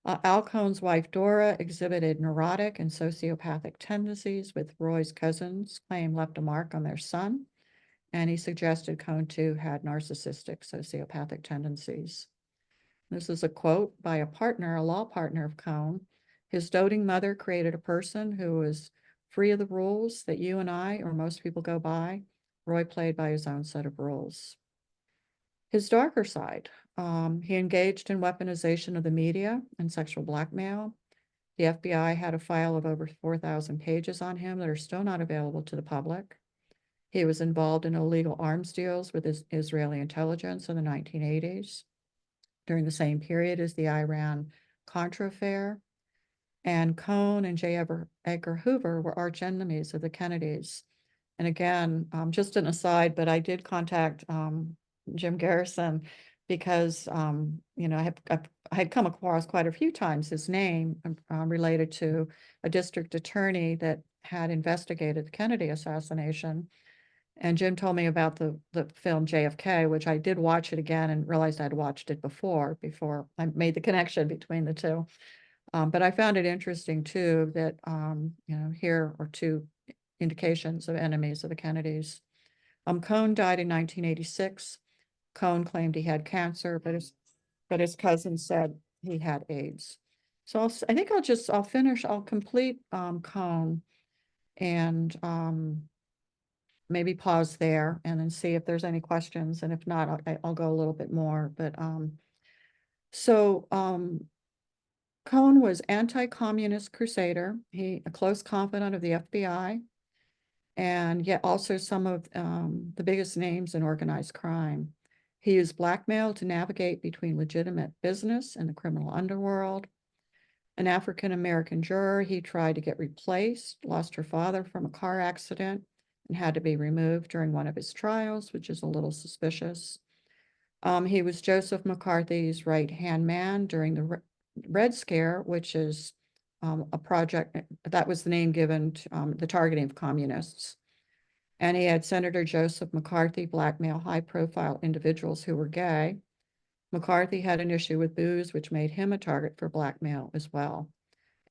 Al Cohn's wife, Dora, exhibited neurotic and sociopathic tendencies, with Roy's cousins claim left a mark on their son. And he suggested Cohn too had narcissistic sociopathic tendencies. This is a quote by a law partner of Cohn. "His doting mother created a person who was free of the rules that you and I or most people go by. Roy played by his own set of rules." His darker side, he engaged in weaponization of the media and sexual blackmail. The FBI had a file of over 4,000 pages on him that are still not available to the public. He was involved in illegal arms deals with Israeli intelligence in the 1980s, during the same period as the Iran-Contra affair. And Cohn and J. Edgar Hoover were arch enemies of the Kennedys. And again, just an aside, but I did contact Jim Garrison because, I had come across quite a few times his name related to a district attorney that had investigated the Kennedy assassination. And Jim told me about the film JFK, which I did watch it again and realized I'd watched it before I made the connection between the two. But I found it interesting too that, here are two indications of enemies of the Kennedys. Cohn died in 1986. Cohn claimed he had cancer, but his cousin said he had AIDS. So I think I'll complete Cohn and maybe pause there and then see if there's any questions. And if not, I'll go a little bit more. But Cohn was anti-communist crusader. He a close confidant of the FBI, and yet also some of the biggest names in organized crime. He used blackmail to navigate between legitimate business and the criminal underworld. An African-American juror he tried to get replaced, lost her father from a car accident, and had to be removed during one of his trials, which is a little suspicious. He was Joseph McCarthy's right-hand man during the Red Scare, which is a project, that was the name given to the targeting of communists. And he had Senator Joseph McCarthy blackmail high-profile individuals who were gay. McCarthy had an issue with booze, which made him a target for blackmail as well.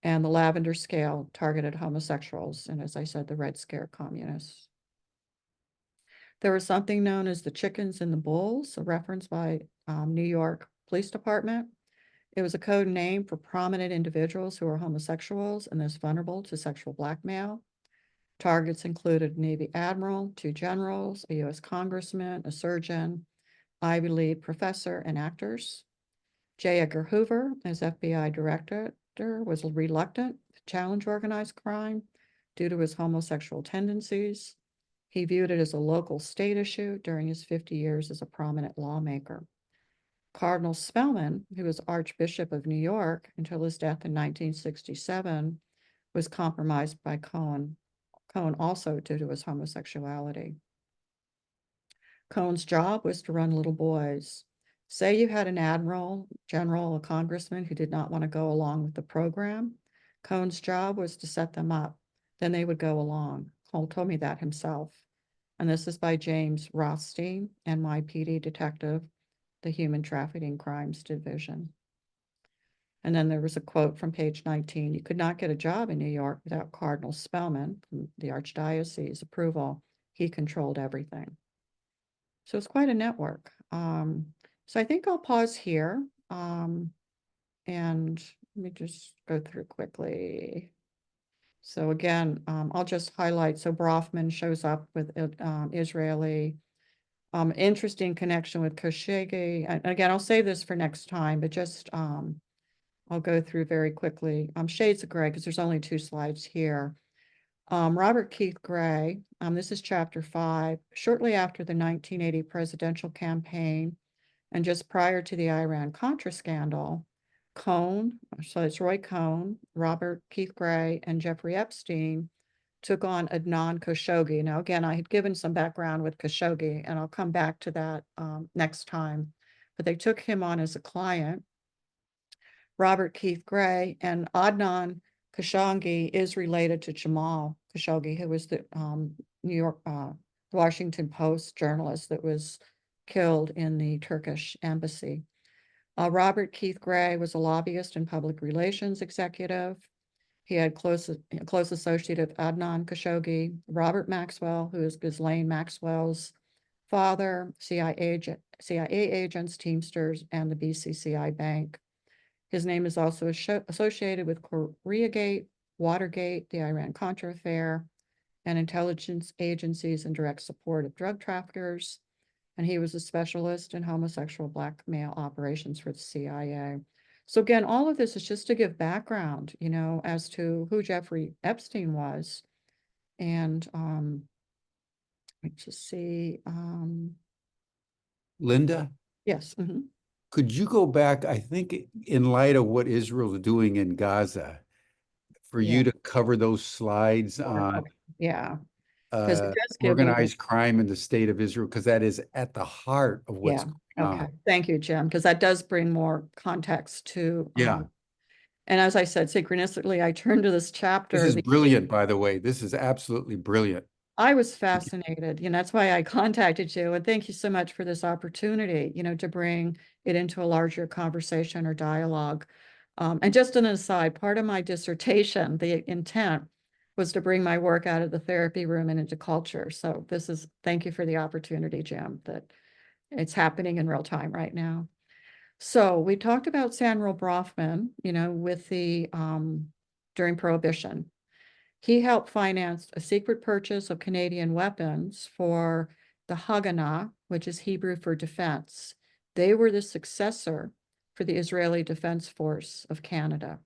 And the Lavender Scale targeted homosexuals, and as I said, the Red Scare communists. There was something known as the chickens and the bulls, a reference by New York Police Department. It was a code name for prominent individuals who were homosexuals and those vulnerable to sexual blackmail. Targets included Navy admiral, 2 generals, a U.S. congressman, a surgeon, Ivy League professor, and actors. J. Edgar Hoover, as FBI director, was reluctant to challenge organized crime due to his homosexual tendencies. He viewed it as a local state issue during his 50 years as a prominent lawmaker. Cardinal Spellman, who was Archbishop of New York until his death in 1967, was compromised by Cohn also due to his homosexuality. Cohn's job was to run little boys. Say you had an admiral, general, a congressman who did not want to go along with the program. Cohn's job was to set them up. Then they would go along. told me that himself. And this is by James Rothstein, NYPD detective, the Human Trafficking Crimes Division. And then there was a quote from page 19. You could not get a job in New York without Cardinal Spellman from the Archdiocese approval. He controlled everything. So it's quite a network. So I think I'll pause here. And let me just go through quickly. So again, I'll just highlight. So Brofman shows up with Israeli. Interesting connection with Khashoggi. And again, I'll save this for next time, but just I'll go through very quickly. Shades of gray, because there's only 2 slides here. Robert Keith Gray, this is chapter 5. Shortly after the 1980 presidential campaign and just prior to the Iran-Contra scandal, Cohn, so it's Roy Cohn, Robert Keith Gray, and Jeffrey Epstein took on Adnan Khashoggi. Now, again, I had given some background with Khashoggi, and I'll come back to that next time. But they took him on as a client. Robert Keith Gray, and Adnan Khashoggi is related to Jamal Khashoggi, who was the New York, Washington Post journalist that was killed in the Turkish embassy. Robert Keith Gray was a lobbyist and public relations executive. He had close associate of Adnan Khashoggi, Robert Maxwell, who is Ghislaine Maxwell's father, CIA agents, Teamsters, and the BCCI Bank. His name is also associated with Koreagate, Watergate, the Iran-Contra affair, and intelligence agencies in direct support of drug traffickers. And he was a specialist in homosexual blackmail operations for the CIA. So again, all of this is just to give background, as to who Jeffrey Epstein was. And let's just see. Linda, Yes. could you go back, I think, in light of what Israel is doing in Gaza, for Yeah. you to cover those slides on Okay. Yeah. Because it does give organized crime in the state of Israel, because that is at the heart of what's going okay. on. Thank you, Jim, because that does bring more context to. Yeah. And as I said, synchronistically, I turned to this chapter. This is brilliant, by the way. This is absolutely brilliant. I was fascinated, that's why I contacted you. And thank you so much for this opportunity, to bring it into a larger conversation or dialogue. And just an aside, part of my dissertation, the intent was to bring my work out of the therapy room and into culture. So thank you for the opportunity, Jim, that it's happening in real time right now. So we talked about Samuel Brofman, with the, during Prohibition. He helped finance a secret purchase of Canadian weapons for the Haganah, which is Hebrew for defense. They were the successor for the Israeli Defense Force of Canada.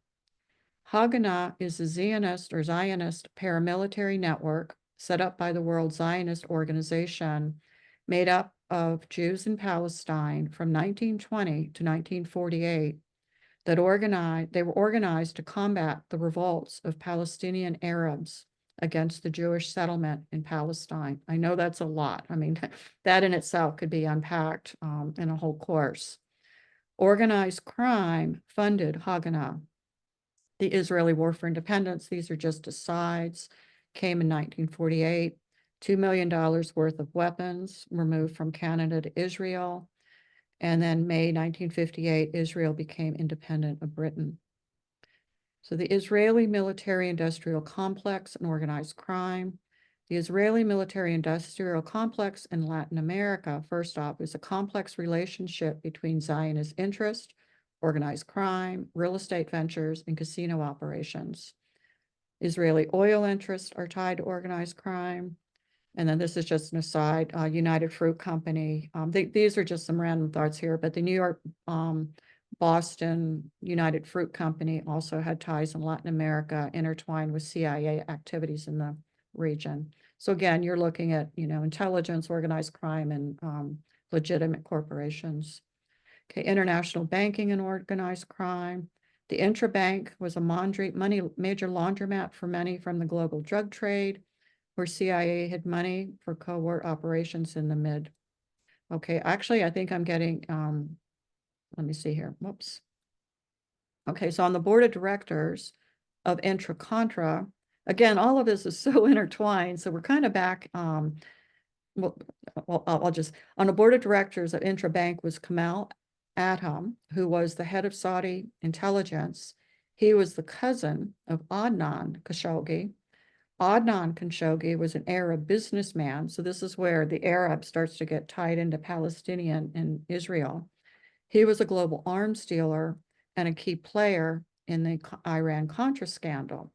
Haganah is a Zionist paramilitary network set up by the World Zionist Organization, made up of Jews in Palestine from 1920 to 1948 they were organized to combat the revolts of Palestinian Arabs against the Jewish settlement in Palestine. I know that's a lot. I mean, that in itself could be unpacked in a whole course. Organized crime funded Haganah. The Israeli War for Independence, these are just asides, came in 1948. $2 million worth of weapons were moved from Canada to Israel. And then May 1958, Israel became independent of Britain. So the Israeli military-industrial complex and organized crime. The Israeli military-industrial complex in Latin America, first off, is a complex relationship between Zionist interest, organized crime, real estate ventures, and casino operations. Israeli oil interests are tied to organized crime. And then this is just an aside, United Fruit Company. These are just some random thoughts here, but the New York, Boston United Fruit Company also had ties in Latin America, intertwined with CIA activities in the region. So again, you're looking at, intelligence, organized crime, and legitimate corporations. Okay, international banking and organized crime. The Intrabank was a major laundromat for money from the global drug trade, where CIA had money for covert operations in the mid. Okay, actually, I think I'm getting, let me see here, whoops. Okay, so on the board of directors of Intra-Contra, again, all of this is so intertwined. So we're kind of back, well, I'll just, on the board of directors at Intrabank was Kamal Adham, who was the head of Saudi intelligence. He was the cousin of Adnan Khashoggi. Adnan Khashoggi was an Arab businessman. So this is where the Arab starts to get tied into Palestinian and Israel. He was a global arms dealer and a key player in the Iran-Contra scandal.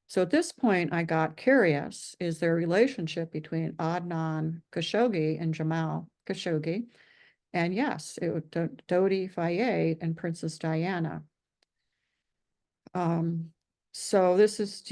So at this point, I got curious, is there a relationship between Adnan Khashoggi and Jamal Khashoggi? And yes, it was Dodi Fayed and Princess Diana. So this is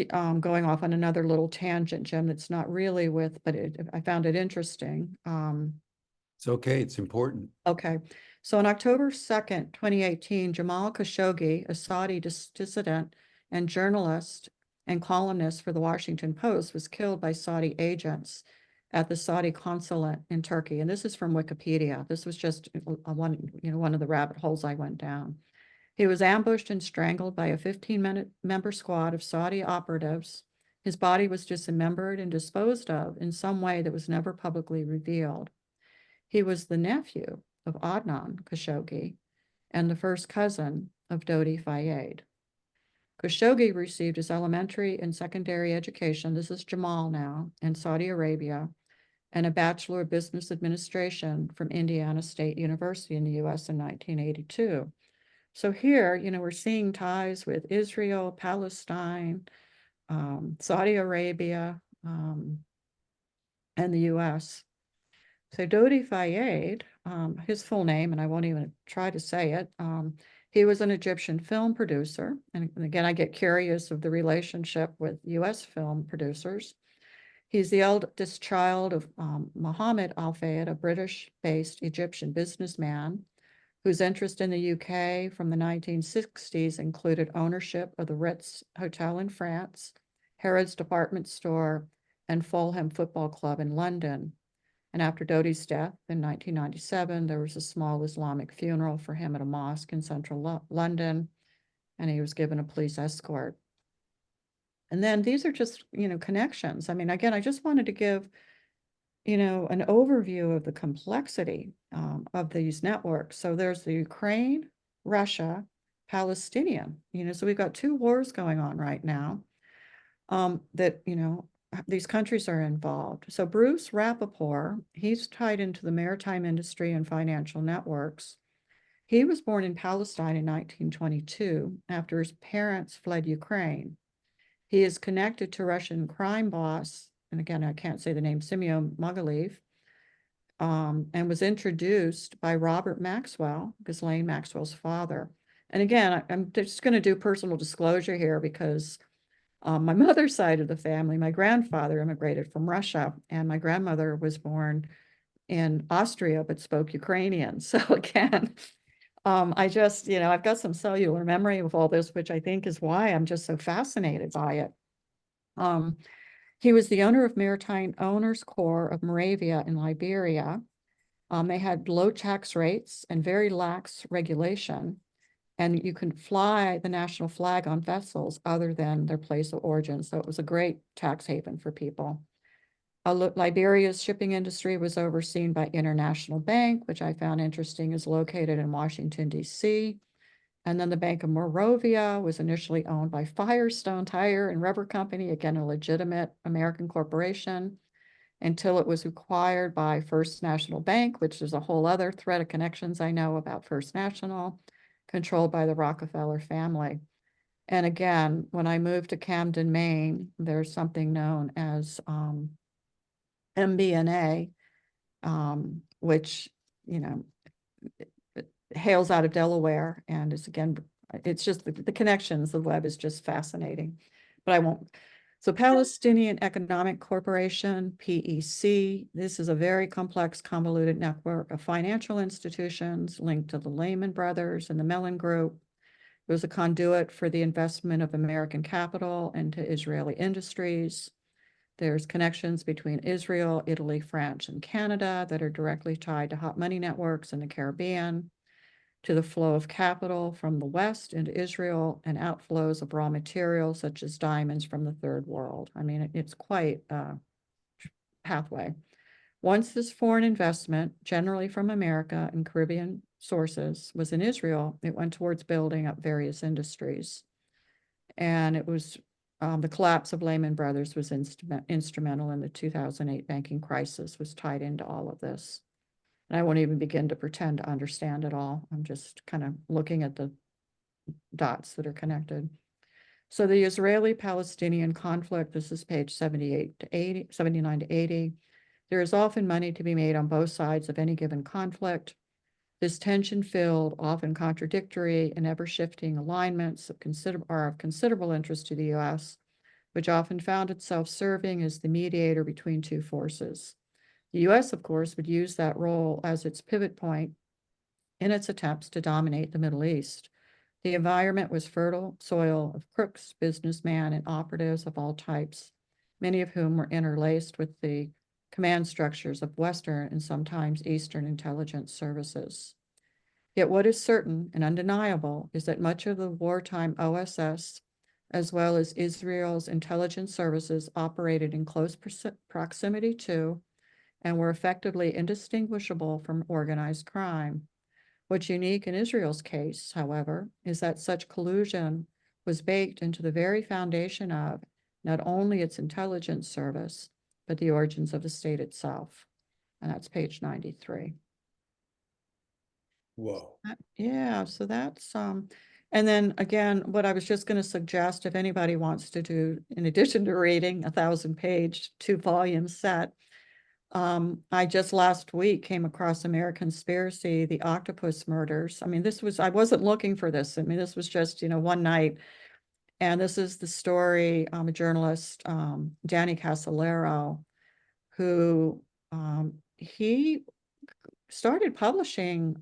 going off on another little tangent, Jim, that's not really with, but I found it interesting. It's okay, it's important. Okay, so on October 2nd, 2018, Jamal Khashoggi, a Saudi dissident and journalist and columnist for the Washington Post, was killed by Saudi agents at the Saudi consulate in Turkey. And this is from Wikipedia. This was just one of the rabbit holes I went down. He was ambushed and strangled by a 15-member squad of Saudi operatives. His body was dismembered and disposed of in some way that was never publicly revealed. He was the nephew of Adnan Khashoggi and the first cousin of Dodi Fayed. Khashoggi received his elementary and secondary education, this is Jamal now, in Saudi Arabia, and a Bachelor of Business Administration from Indiana State University in the US in 1982. So here, we're seeing ties with Israel, Palestine, Saudi Arabia, and the US. So Dodi Fayed, his full name, and I won't even try to say it, he was an Egyptian film producer. And again, I get curious of the relationship with US film producers. He's the eldest child of Mohammed Al Fayed, a British-based Egyptian businessman whose interest in the UK from the 1960s included ownership of the Ritz Hotel in France, Harrods department store, and Fulham Football Club in London. And after Dodi's death in 1997, there was a small Islamic funeral for him at a mosque in central London, and he was given a police escort. And then these are just, connections. I mean, again, I just wanted to give an overview of the complexity of these networks. So there's the Ukraine, Russia, Palestinian, so we've got two wars going on right now that, these countries are involved. So Bruce Rappaport, he's tied into the maritime industry and financial networks. He was born in Palestine in 1922 after his parents fled Ukraine. He is connected to Russian crime boss, and again, I can't say the name, Simeon Mogilev, and was introduced by Robert Maxwell, Ghislaine Maxwell's father. And again, I'm just going to do personal disclosure here because my mother's side of the family, my grandfather immigrated from Russia, and my grandmother was born in Austria but spoke Ukrainian. So again, I just, I've got some cellular memory of all this, which I think is why I'm just so fascinated by it. He was the owner of Maritime Owners Corps of Moravia in Liberia. They had low tax rates and very lax regulation, and you can fly the national flag on vessels other than their place of origin. So it was a great tax haven for people. Liberia's shipping industry was overseen by International Bank, which I found interesting, is located in Washington, D.C. And then the Bank of Moravia was initially owned by Firestone Tire and Rubber Company, again, a legitimate American corporation, until it was acquired by First National Bank, which is a whole other thread of connections I know about First National, controlled by the Rockefeller family. And again, when I moved to Camden, Maine, there's something known as MBNA, which, it hails out of Delaware, and is again, it's just the connections, the web is just fascinating, but I won't. So Palestinian Economic Corporation, PEC, this is a very complex, convoluted network of financial institutions linked to the Lehman Brothers and the Mellon Group. It was a conduit for the investment of American capital into Israeli industries. There's connections between Israel, Italy, France, and Canada that are directly tied to hot money networks in the Caribbean. to the flow of capital from the West into Israel and outflows of raw materials such as diamonds from the Third World. I mean, it's quite a pathway. Once this foreign investment, generally from America and Caribbean sources, was in Israel, it went towards building up various industries. And it was the collapse of Lehman Brothers was instrumental in the 2008 banking crisis, was tied into all of this. And I won't even begin to pretend to understand it all. I'm just kind of looking at the dots that are connected. So the Israeli-Palestinian conflict, this is page 78 to 80, 79 to 80. There is often money to be made on both sides of any given conflict. This tension-filled, often contradictory, and ever-shifting alignments are of considerable interest to the U.S., which often found itself serving as the mediator between two forces. The U.S., of course, would use that role as its pivot point in its attempts to dominate the Middle East. The environment was fertile soil of crooks, businessmen, and operatives of all types, many of whom were interlaced with the command structures of Western and sometimes Eastern intelligence services. Yet what is certain and undeniable is that much of the wartime OSS, as well as Israel's intelligence services, operated in close proximity to and were effectively indistinguishable from organized crime. What's unique in Israel's case, however, is that such collusion was baked into the very foundation of not only its intelligence service, but the origins of the state itself. And that's page 93. Whoa. Yeah, so that's, and then again, what I was just going to suggest, if anybody wants to do, in addition to reading a 1,000-page, 2-volume set, I just last week came across Americonspiracy, the Octopus Murders. I mean, I wasn't looking for this. I mean, this was just, one night. And this is the story, a journalist, Danny Casolaro, who he started publishing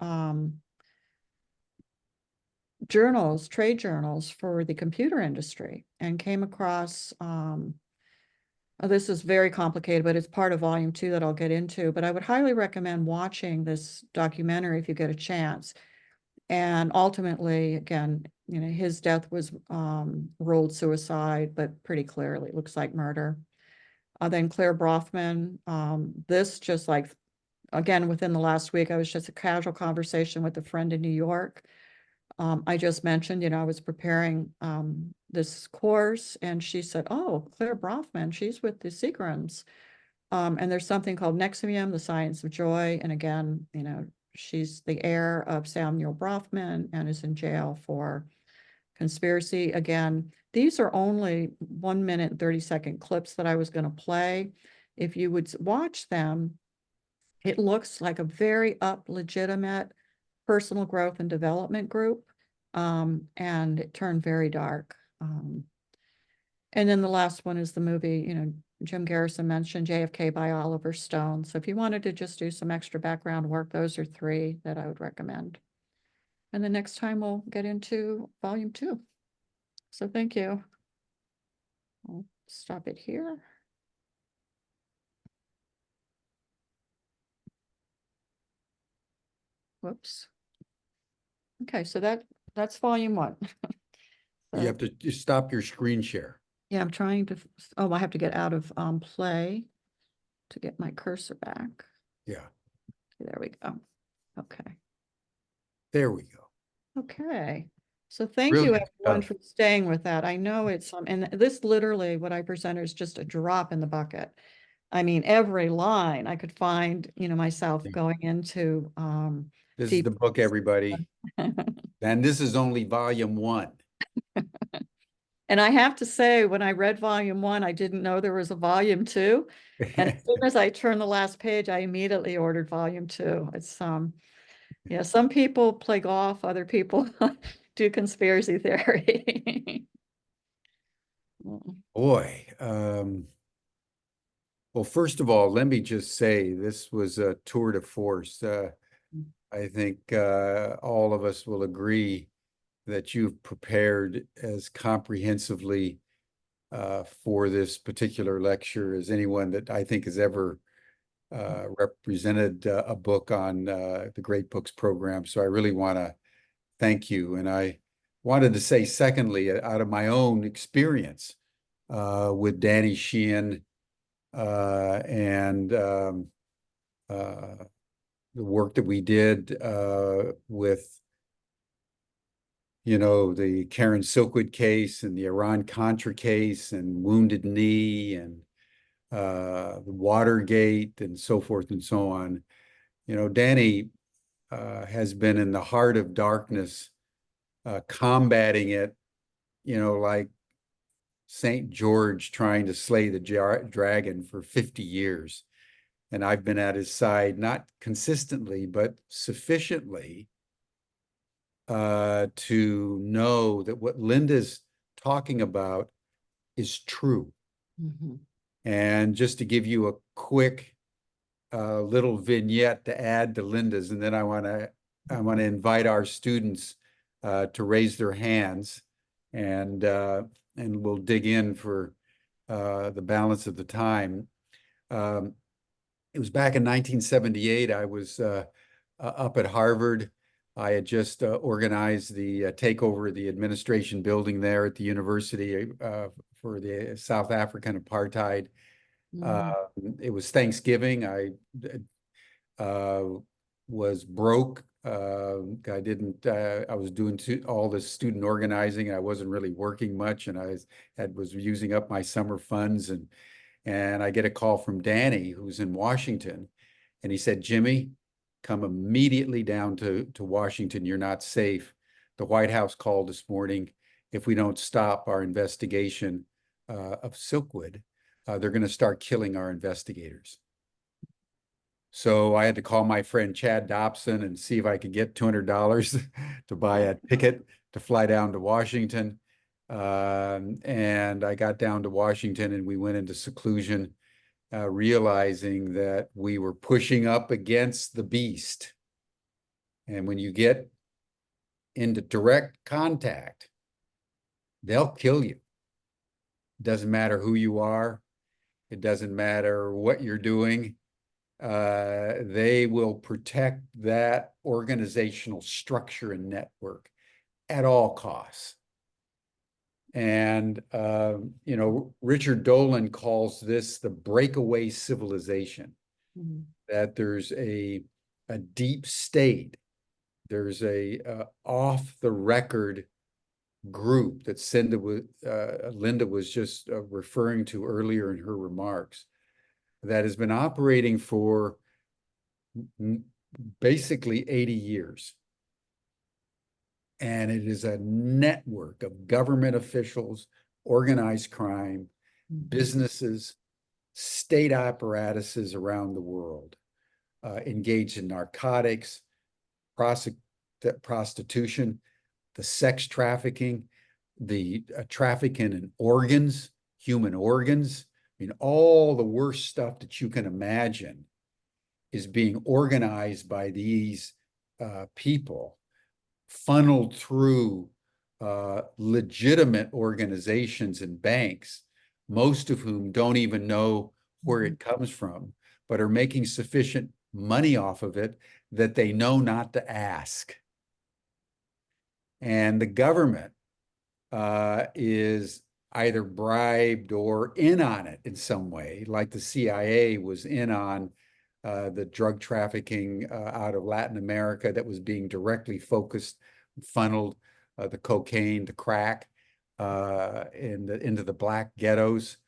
trade journals for the computer industry, and came across this is very complicated, but it's part of volume 2 that I'll get into. But I would highly recommend watching this documentary if you get a chance. And ultimately, again, his death was ruled suicide, but pretty clearly it looks like murder. Then Claire Brofman, this just like, again, within the last week, I was just a casual conversation with a friend in New York. I just mentioned, I was preparing this course, and she said, "Oh, Claire Brofman, she's with the Seagrams." And there's something called Nexium, the Science of Joy. And again, she's the heir of Samuel Brofman and is in jail for conspiracy. Again, these are only 1 minute, 30-second clips that I was going to play. If you would watch them, it looks like a very legitimate personal growth and development group. And it turned very dark. And then the last one is the movie, Jim Garrison mentioned, JFK by Oliver Stone. So if you wanted to just do some extra background work, those are 3 that I would recommend. And the next time we'll get into volume 2. So thank you. I'll stop it here. Whoops. Okay, so that's volume 1. You have to just stop your screen share. Yeah, I'm trying to, I have to get out of play to get my cursor back. Yeah, Okay, there we go. Okay. there we go. Okay. So thank you Brilliant everyone stuff. for staying with that. I know it's, and this literally, what I presented is just a drop in the bucket. I mean, every line I could find, myself going into This is deep. the book, everybody. And this is only volume 1. And I have to say, when I read volume 1, I didn't know there was a volume 2. And as soon as I turned the last page, I immediately ordered volume 2. It's yeah, some people play golf, other people do conspiracy theory. Boy, well, first of all, let me just say this was a tour de force. I think all of us will agree that you've prepared as comprehensively for this particular lecture as anyone that I think has ever represented a book on the Great Books program. So I really want to Thank you. And I wanted to say, secondly, out of my own experience with Danny Sheehan and the work that we did with, the Karen Silkwood case and the Iran-Contra case and Wounded Knee and Watergate and so forth and so on. Danny has been in the heart of darkness, combating it, like St. George trying to slay the dragon for 50 years. And I've been at his side, not consistently, but sufficiently to know that what Linda's talking about is true. Mhm. And just to give you a quick little vignette to add to Linda's, and then I want to invite our students to raise their hands, and we'll dig in for the balance of the time. It was back in 1978. I was up at Harvard. I had just organized the takeover of the administration building there at the university for the South African apartheid. It was Thanksgiving. I was broke. I was doing all this student organizing. I wasn't really working much, and was using up my summer funds. And I get a call from Danny, who's in Washington, and he said, "Jimmy, come immediately down to Washington. You're not safe. The White House called this morning. If we don't stop our investigation of Silkwood, they're going to start killing our investigators." So I had to call my friend Chad Dobson and see if I could get $200 to buy a ticket to fly down to Washington. And I got down to Washington and we went into seclusion, realizing that we were pushing up against the beast. And when you get into direct contact, they'll kill you. It doesn't matter who you are. It doesn't matter what you're doing. They will protect that organizational structure and network at all costs. And, Richard Dolan calls this the breakaway civilization, that there's a deep state, there's a off the record group that Linda was just referring to earlier in her remarks, that has been operating for basically 80 years. And it is a network of government officials, organized crime, businesses, state apparatuses around the world, engaged in narcotics, prostitution, the sex trafficking, the trafficking in organs, human organs. I mean, all the worst stuff that you can imagine is being organized by these people, funneled through legitimate organizations and banks, most of whom don't even know where it comes from, but are making sufficient money off of it that they know not to ask. And the government is either bribed or in on it in some way, like the CIA was in on the drug trafficking out of Latin America that was being directly funneled, the cocaine, the crack, into the black ghettos.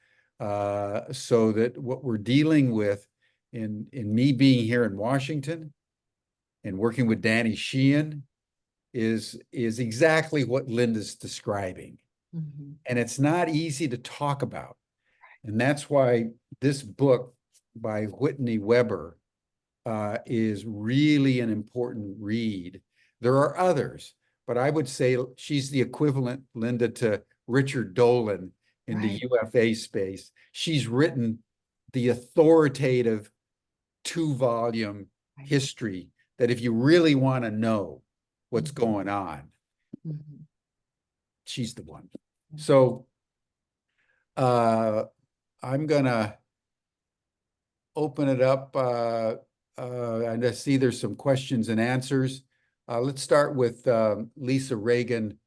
So that what we're dealing with in me being here in Washington and working with Danny Sheehan is exactly what Linda's describing. And it's not easy to talk about. And that's why this book by Whitney Webb is really an important read. There are others, but I would say she's the equivalent, Linda, to Richard Dolan in the UFA space. She's written the authoritative 2-volume history that if you really want to know what's going on, she's the one. So I'm going to open it up. I see there's some questions and answers. Let's start with Lisa Reagan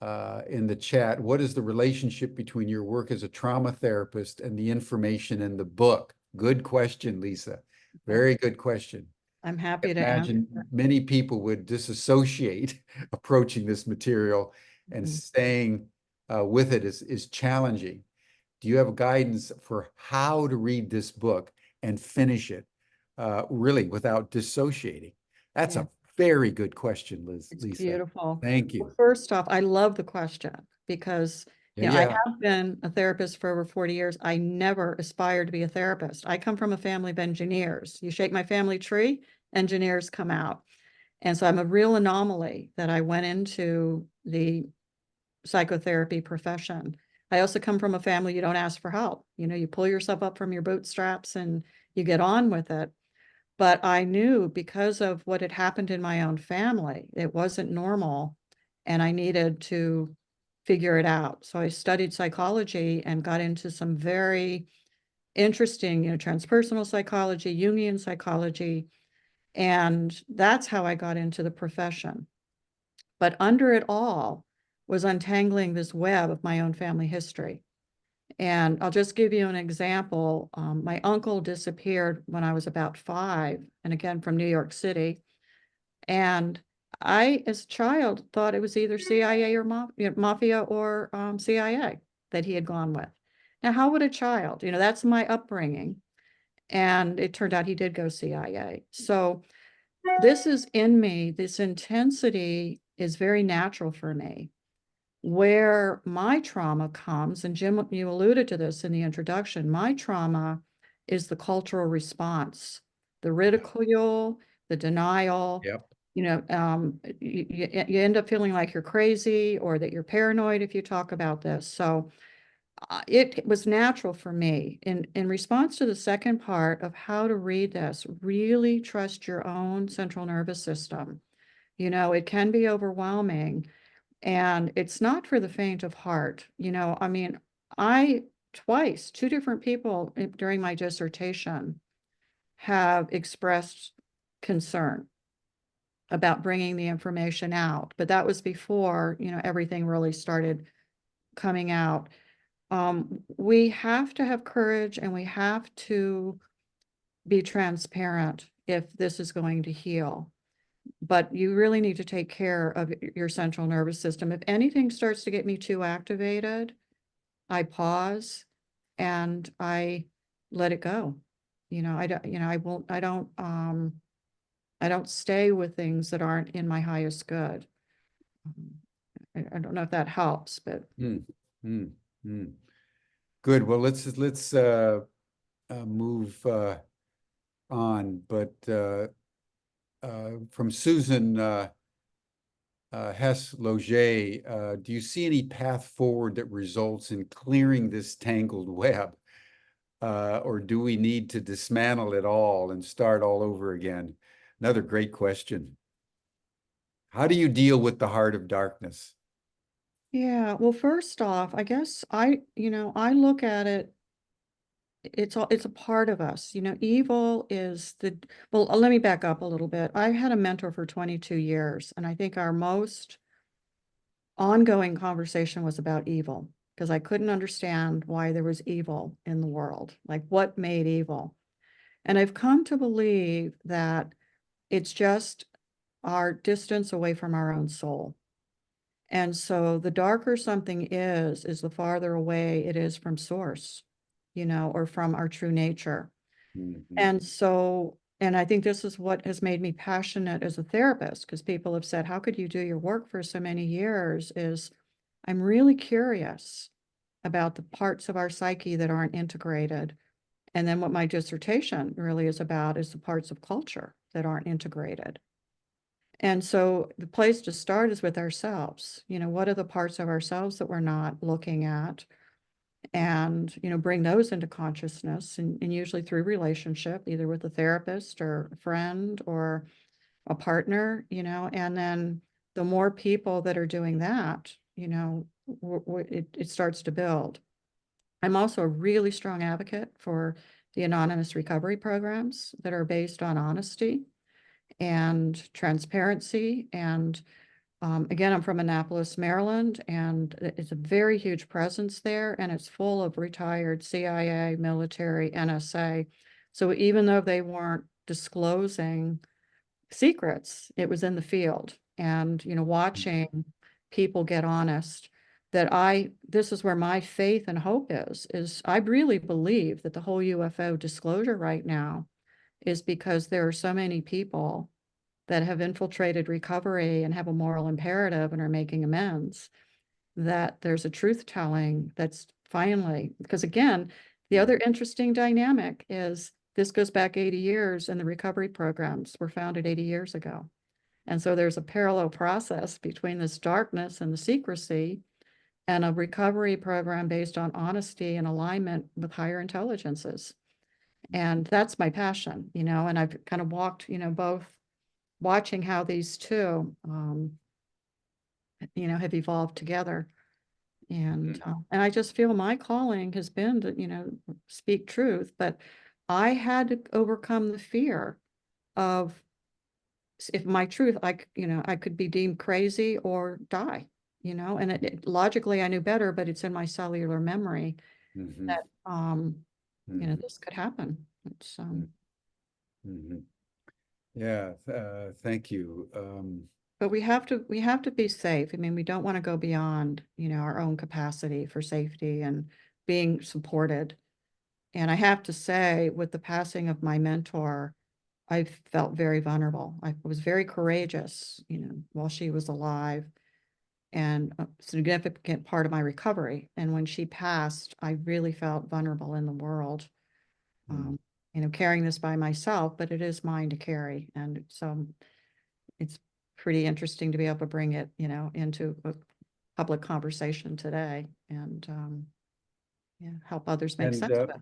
in the chat. What is the relationship between your work as a trauma therapist and the information in the book? Good question, Lisa. Very good question. I'm I happy to answer. imagine many people would disassociate approaching this material, and staying with it is challenging. Do you have guidance for how to read this book and finish it really without dissociating? That's Yeah. a very good question, It's Lisa. beautiful. Thank Well, you. first off, I love the question because, Yeah, I yeah. have been a therapist for over 40 years. I never aspired to be a therapist. I come from a family of engineers. You shake my family tree, engineers come out. And so I'm a real anomaly that I went into the psychotherapy profession. I also come from a family, you don't ask for help. You pull yourself up from your bootstraps and you get on with it. But I knew because of what had happened in my own family, it wasn't normal, and I needed to figure it out. So I studied psychology and got into some very interesting, transpersonal psychology, Jungian psychology, and that's how I got into the profession. But under it all was untangling this web of my own family history. And I'll just give you an example. My uncle disappeared when I was about 5, and again from New York City. And I, as a child, thought it was either CIA or mafia or CIA that he had gone with. Now, how would a child? That's my upbringing. And it turned out he did go CIA. So this is in me. This intensity is very natural for me. Where my trauma comes, and Jim, you alluded to this in the introduction, my trauma is the cultural response, the ridicule, the denial. Yep. You end up feeling like you're crazy or that you're paranoid if you talk about this. So it was natural for me. In response to the second part of how to read this, really trust your own central nervous system. It can be overwhelming. And it's not for the faint of heart. I mean, two different people during my dissertation have expressed concern about bringing the information out, but that was before, everything really started coming out. We have to have courage and we have to be transparent if this is going to heal. But you really need to take care of your central nervous system. If anything starts to get me too activated, I pause and I let it go. I don't, I don't stay with things that aren't in my highest good. I don't know if that helps, but Mm, mm, mm. Good. Well, let's move on. But from Susan Hess Loger, do you see any path forward that results in clearing this tangled web? Or do we need to dismantle it all and start all over again? Another great question. How do you deal with the heart of darkness? yeah. Well, first off, I guess I look at it, it's a part of us. Evil is well, let me back up a little bit. I had a mentor for 22 years, and I think our most ongoing conversation was about evil because I couldn't understand why there was evil in the world, like what made evil. And I've come to believe that it's just our distance away from our own soul. And so the darker something is the farther away it is from source, or from our true nature. Mhm. And so, and I think this is what has made me passionate as a therapist, because people have said, how could you do your work for so many years? Is I'm really curious about the parts of our psyche that aren't integrated. And then what my dissertation really is about is the parts of culture that aren't integrated. And so the place to start is with ourselves. What are the parts of ourselves that we're not looking at? And, bring those into consciousness and usually through relationship, either with a therapist or a friend or a partner, and then the more people that are doing that, it starts to build. I'm also a really strong advocate for the anonymous recovery programs that are based on honesty and transparency. And again, I'm from Annapolis, Maryland, and it's a very huge presence there, and it's full of retired CIA, military, NSA. So even though they weren't disclosing secrets, it was in the field. And, watching people get honest, this is where my faith and hope is I really believe that the whole UFO disclosure right now is because there are so many people that have infiltrated recovery and have a moral imperative and are making amends, that there's a truth telling that's finally, because again, the other interesting dynamic is this goes back 80 years and the recovery programs were founded 80 years ago. And so there's a parallel process between this darkness and the secrecy and a recovery program based on honesty and alignment with higher intelligences. And that's my passion, and I've kind of walked, both watching how these two, have evolved together. And I just feel my calling has been to, speak truth, but I had to overcome the fear of if my truth, I could be deemed crazy or die, and logically I knew better, but it's in my cellular memory that, this could happen. It's, Yeah, thank you. But we have to be safe. I mean, we don't want to go beyond, our own capacity for safety and being supported. And I have to say, with the passing of my mentor, I felt very vulnerable. I was very courageous, while she was alive, and a significant part of my recovery. And when she passed, I really felt vulnerable in the world, carrying this by myself, but it is mine to carry. And so it's pretty interesting to be able to bring it, into a public conversation today and help others make sense of it.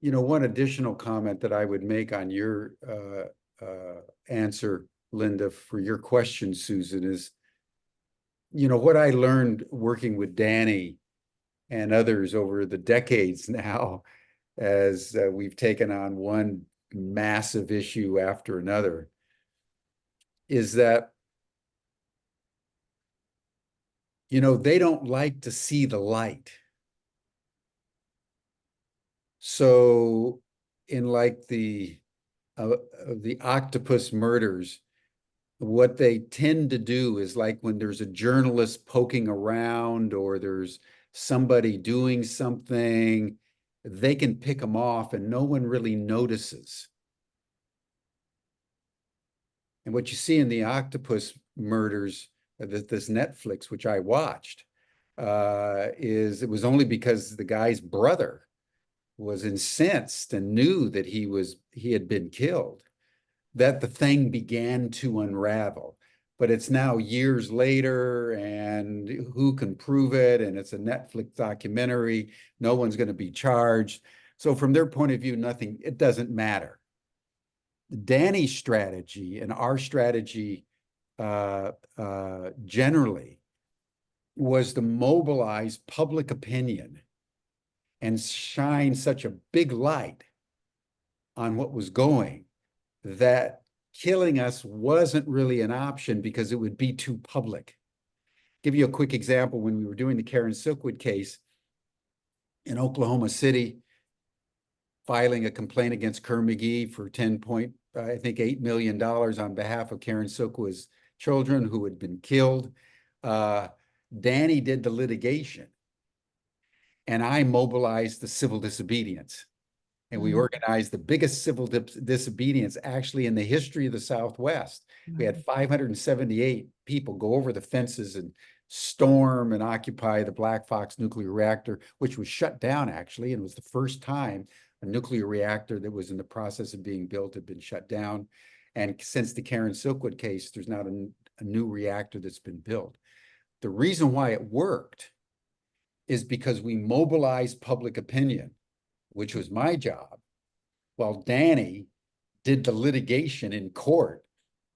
One additional comment that I would make on your answer, Linda, for your question, Susan, is, what I learned working with Danny and others over the decades now, as we've taken on one massive issue after another, is that, they don't like to see the light. So in like the octopus murders, what they tend to do is, like when there's a journalist poking around or there's somebody doing something, they can pick them off and no one really notices. And what you see in the octopus murders, this Netflix, which I watched, is it was only because the guy's brother was incensed and knew that he had been killed, that the thing began to unravel. But it's now years later, and who can prove it? And it's a Netflix documentary. No one's going to be charged. So from their point of view, it doesn't matter. Danny's strategy and our strategy generally was to mobilize public opinion and shine such a big light on what was going, that killing us wasn't really an option because it would be too public. Give you a quick example. When we were doing the Karen Silkwood case in Oklahoma City, filing a complaint against Kerr McGee for $8 million on behalf of Karen Silkwood's children who had been killed. Danny did the litigation, and I mobilized the civil disobedience. And we organized the biggest civil disobedience actually in the history of the Southwest. We had 578 people go over the fences and storm and occupy the Black Fox nuclear reactor, which was shut down actually, and was the first time a nuclear reactor that was in the process of being built had been shut down. And since the Karen Silkwood case, there's not a new reactor that's been built. The reason why it worked is because we mobilized public opinion, which was my job, while Danny did the litigation in court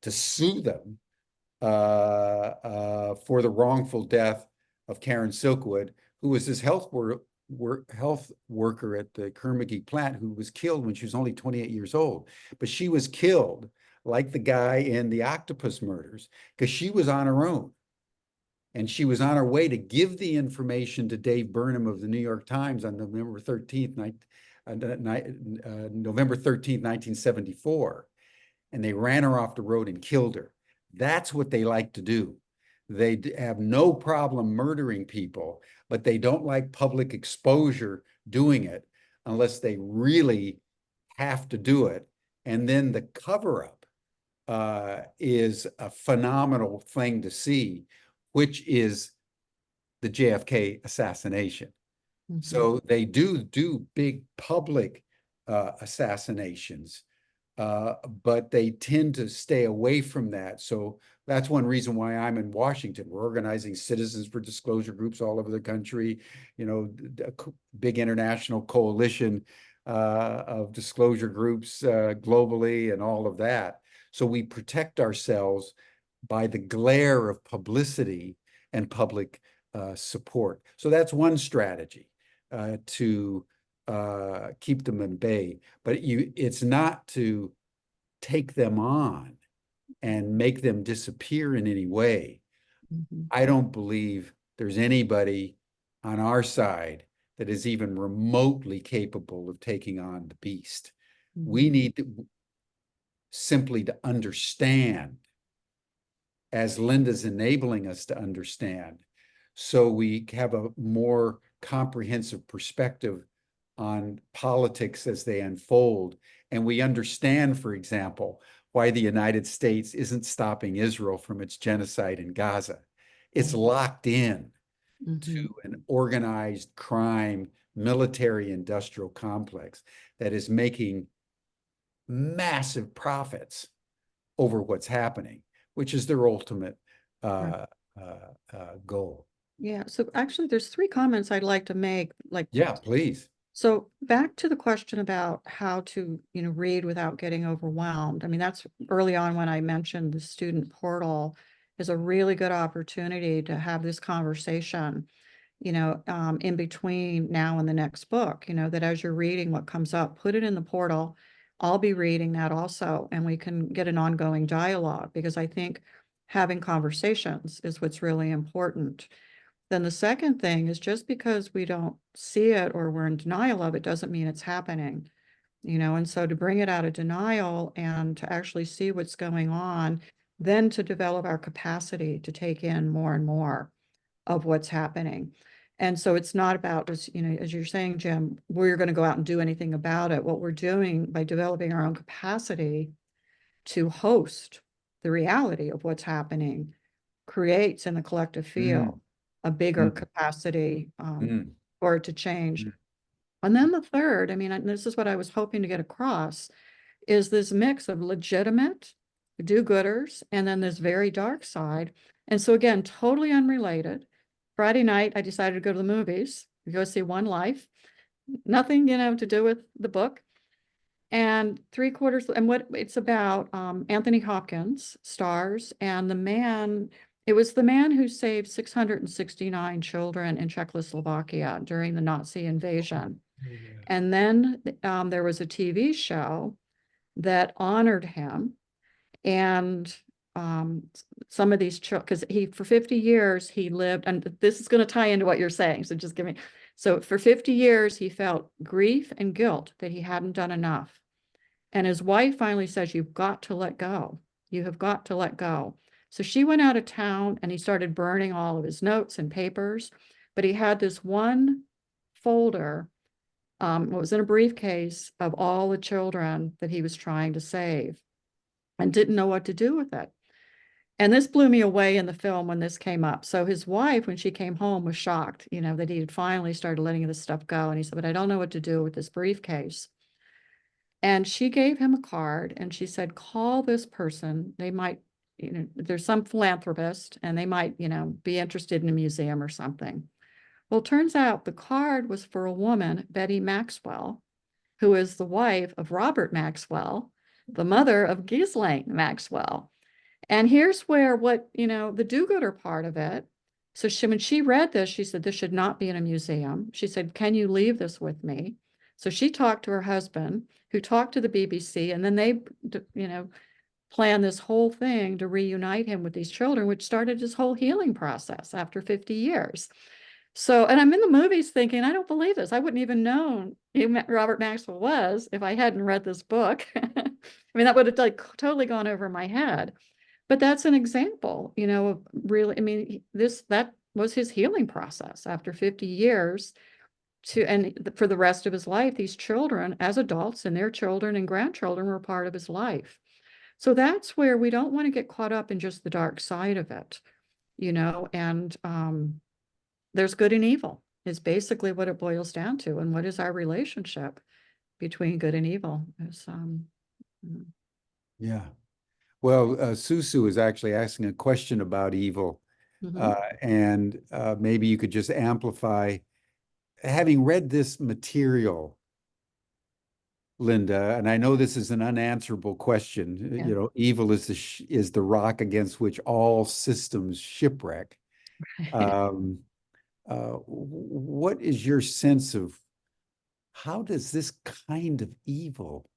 to sue them for the wrongful death of Karen Silkwood, who was this health worker at the Kerr McGee plant who was killed when she was only 28 years old. But she was killed like the guy in the octopus murders, because she was on her own. And she was on her way to give the information to Dave Burnham of the New York Times on November 13th, November 13th, 1974. And they ran her off the road and killed her. That's what they like to do. They have no problem murdering people, but they don't like public exposure doing it unless they really have to do it. And then the cover-up is a phenomenal thing to see, which is the JFK assassination. Mhm. So they do big public assassinations, but they tend to stay away from that. So that's one reason why I'm in Washington. We're organizing citizens for disclosure groups all over the country, you know, a big international coalition of disclosure groups globally and all of that. So we protect ourselves by the glare of publicity and public support. So that's one strategy to keep them in bay. But it's not to take them on and make them disappear in any way. Mhm. I don't believe there's anybody on our side that is even remotely capable of taking on the beast. We Mhm. need to simply to understand, as Linda's enabling us to understand, so we have a more comprehensive perspective on politics as they unfold. And we understand, for example, why the United States isn't stopping Israel from its genocide in Gaza. It's locked in Mhm. to an organized crime, military industrial complex that is making massive profits over what's happening, which is their ultimate Right. goal. Yeah, so actually there's three comments I'd like to make, like, Yeah, please. so back to the question about how to, read without getting overwhelmed. I mean, that's early on when I mentioned the student portal is a really good opportunity to have this conversation, in between now and the next book, that as you're reading what comes up, put it in the portal. I'll be reading that also, and we can get an ongoing dialogue, because I think having conversations is what's really important. Then the second thing is, just because we don't see it or we're in denial of it doesn't mean it's happening, and so to bring it out of denial and to actually see what's going on, then to develop our capacity to take in more and more of what's happening. And so it's not about, as you're saying, Jim, we're going to go out and do anything about it. What we're doing by developing our own capacity to host the reality of what's happening creates in the collective Mm, field a bigger mm, capacity mm, for it to change. mm, And then the third, I mean, and this is what I was hoping to get across, is this mix of legitimate do-gooders and then this very dark side. And so again, totally unrelated. Friday night, I decided to go to the movies, go see One Life. Nothing, to do with the book. And and what it's about, Anthony Hopkins stars, and it was the man who saved 669 children in Czechoslovakia during the Nazi invasion. And then there was a TV show that honored him. And some of these children, because for 50 years he lived, and this is going to tie into what you're saying, so just give me. So for 50 years he felt grief and guilt that he hadn't done enough. And his wife finally says, "You've got to let go. You have got to let go." So she went out of town and he started burning all of his notes and papers. But he had this one folder, it was in a briefcase, of all the children that he was trying to save, and didn't know what to do with it. And this blew me away in the film when this came up. So his wife, when she came home, was shocked, that he had finally started letting this stuff go. And he said, "But I don't know what to do with this briefcase." And she gave him a card and she said, "Call this person. They might, there's some philanthropist and they might, be interested in a museum or something." Well, it turns out the card was for a woman, Betty Maxwell, who is the wife of Robert Maxwell, the mother of Ghislaine Maxwell. And here's where the do-gooder part of it. So when she read this, she said, "This should not be in a museum." She said, "Can you leave this with me?" So she talked to her husband, who talked to the BBC, and then they, plan this whole thing to reunite him with these children, which started his whole healing process after 50 years. So, and I'm in the movies thinking, I don't believe this. I wouldn't even known who Robert Maxwell was if I hadn't read this book. I mean, that would have like totally gone over my head. But that's an example, of really, I mean, that was his healing process after 50 years and for the rest of his life, these children as adults and their children and grandchildren were part of his life. So that's where we don't want to get caught up in just the dark side of it, and there's good and evil is basically what it boils down to. And what is our relationship between good and evil? Yeah. Well, Susu is actually asking a question about evil, Mhm. and maybe you could just amplify. Having read this material, Linda, and I know this is an unanswerable question. Yeah. Evil is the rock against which all systems shipwreck. Um, what is your sense of how does this kind of evil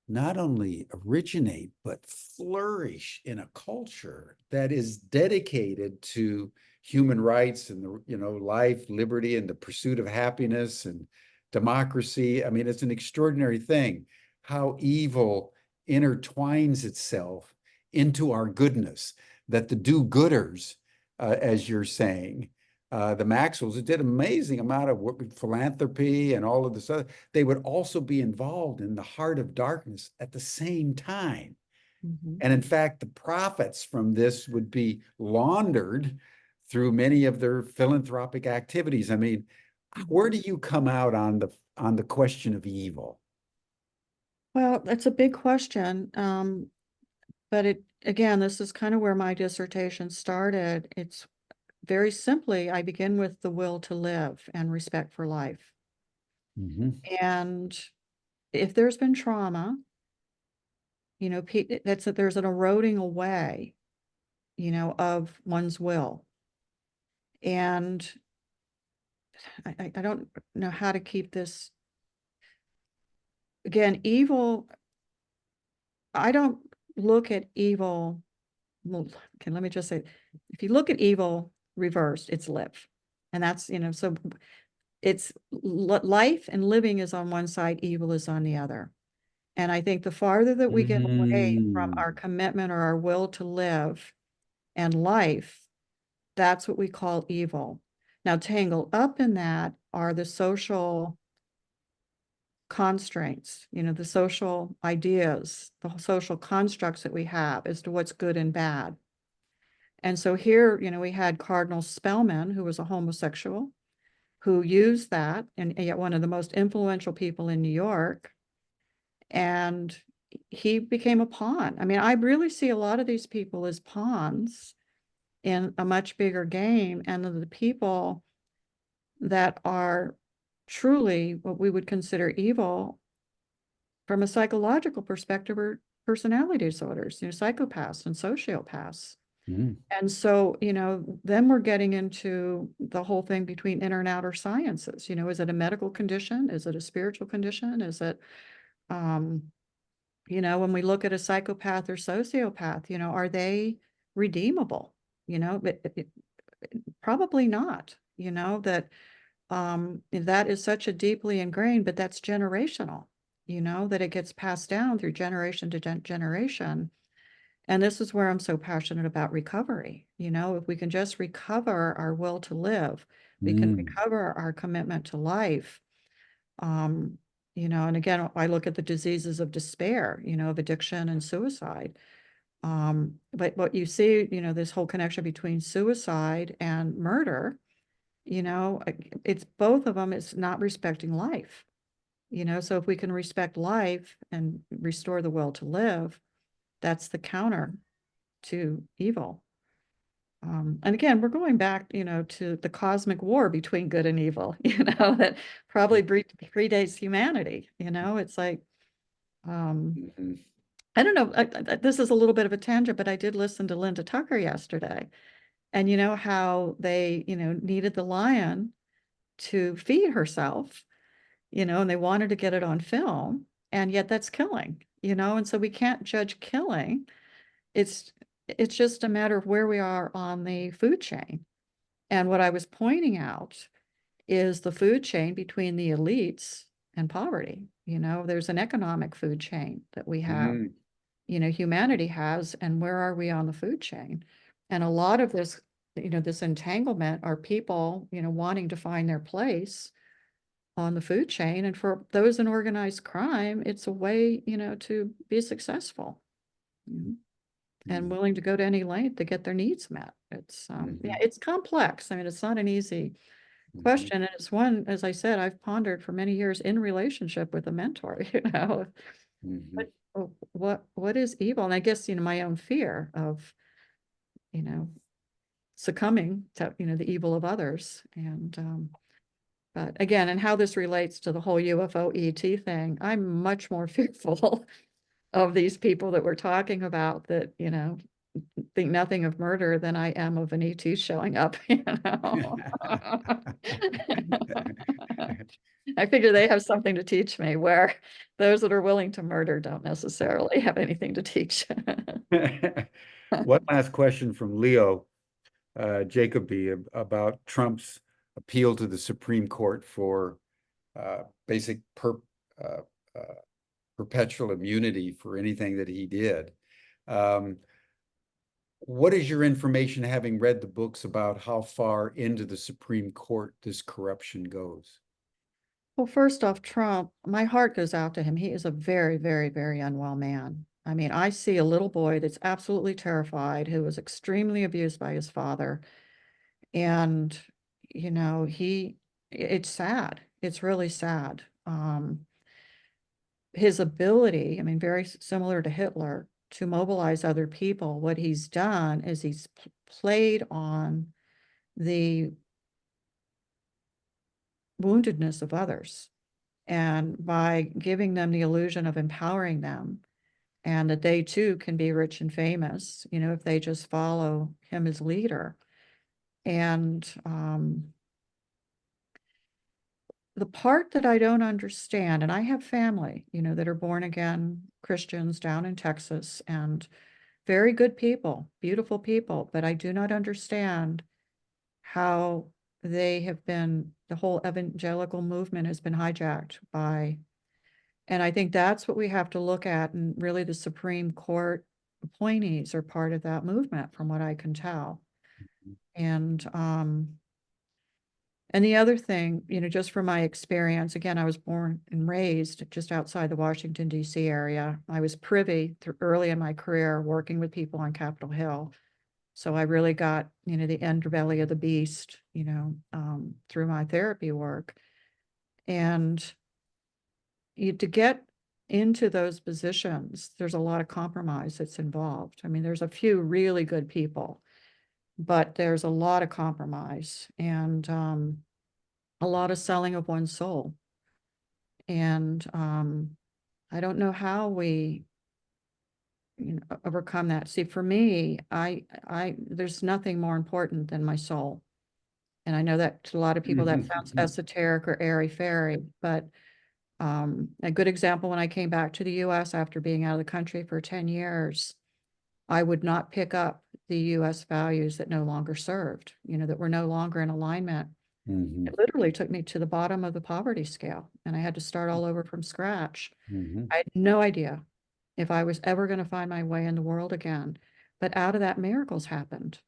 not only originate, but flourish in a culture that is dedicated to human rights and life, liberty, and the pursuit of happiness and democracy? I mean, it's an extraordinary thing how evil intertwines itself into our goodness, that the do-gooders, as you're saying, the Maxwells, did an amazing amount of work, philanthropy and all of this other. They would also be involved in the heart of darkness at the same time. Mhm. And in fact, the profits from this would be laundered through many of their philanthropic activities. I mean, where do you come out on the question of evil? Well, that's a big question. But again, this is kind of where my dissertation started. It's very simply, I begin with the will to live and respect for life. Mhm. And if there's been trauma, there's an eroding away, of one's will. And I don't know how to keep this. Again, evil, I don't look at evil. Well, okay, let me just say, if you look at evil reversed, it's live. And that's, so it's life and living is on one side, evil is on the other. And I think the farther that we get away from Mm. our commitment or our will to live and life, that's what we call evil. Now, tangled up in that are the social constraints, the social ideas, the social constructs that we have as to what's good and bad. And so here, we had Cardinal Spellman, who was a homosexual, who used that, and yet one of the most influential people in New York. And he became a pawn. I mean, I really see a lot of these people as pawns in a much bigger game. And the people that are truly what we would consider evil from a psychological perspective are personality disorders, psychopaths and sociopaths. Mm. And so, then we're getting into the whole thing between inner and outer sciences. Is it a medical condition? Is it a spiritual condition? Is it, when we look at a psychopath or sociopath, are they redeemable? Probably not, that is such a deeply ingrained, but that's generational, that it gets passed down through generation to generation. And this is where I'm so passionate about recovery. If we can just recover our will to live, we can Mm. recover our commitment to life. Um, and again, I look at the diseases of despair, of addiction and suicide. But what you see, this whole connection between suicide and murder, it's both of them, it's not respecting life. So if we can respect life and restore the will to live, that's the counter to evil. And again, we're going back, to the cosmic war between good and evil, that probably predates humanity. It's like, um, Mhm. I don't know, this is a little bit of a tangent, but I did listen to Linda Tucker yesterday. And how they, needed the lion to feed herself, and they wanted to get it on film, and yet that's killing, and so we can't judge killing. It's it's just a matter of where we are on the food chain. And what I was pointing out is the food chain between the elites and poverty. There's an economic food chain that we have, Mm, humanity has, and where are we on the food chain? And a lot of this, this entanglement are people, wanting to find their place on the food chain. And for those in organized crime, it's a way, to be successful, and mm, willing to go to any length to get their needs met. Yeah, mhm, it's complex. I mean, it's not an easy mhm, question. And it's one, as I said, I've pondered for many years in relationship with a mentor, mhm, what, what is evil? And I guess, my own fear of, you know, succumbing to, the evil of others. And, but again, and how this relates to the whole UFO ET thing, I'm much more fearful of these people that we're talking about that, think nothing of murder than I am of an ET showing up, I figure they have something to teach me where those that are willing to murder don't necessarily have anything to teach. One last question from Leo Jacoby about Trump's appeal to the Supreme Court for basic uh, uh, perpetual immunity for anything that he did. Um, what is your information, having read the books, about how far into the Supreme Court this corruption goes? Well, first off, Trump, my heart goes out to him. He is a very, very, very unwell man. I mean, I see a little boy that's absolutely terrified, who was extremely abused by his father. And, it's sad. It's really sad. His ability, I mean, very similar to Hitler, to mobilize other people. What he's done is he's played on the woundedness of others. And by giving them the illusion of empowering them, and that they too can be rich and famous, if they just follow him as leader. And the part that I don't understand, and I have family, that are born again Christians down in Texas, and very good people, beautiful people, but I do not understand how the whole evangelical movement has been hijacked by, and I think that's what we have to look at. And really the Supreme Court appointees are part of that movement, from what I can tell. And, and the other thing, just from my experience, again, I was born and raised just outside the Washington, D.C. area. I was privy through early in my career working with people on Capitol Hill. So I really got, the underbelly of the beast, through my therapy work. And to get into those positions, there's a lot of compromise that's involved. I mean, there's a few really good people, but there's a lot of compromise, and a lot of selling of one's soul. And I don't know how we, overcome that. See, for me, there's nothing more important than my soul. And I know that to a lot of people that sounds esoteric or airy-fairy, but a good example, when I came back to the US after being out of the country for 10 years, I would not pick up the US values that no longer served, that were no longer in alignment. Mhm, It literally took me to the bottom of the poverty scale, and I had to start all over from scratch. mhm, I had no idea if I was ever going to find my way in the world again. But out of that, miracles happened,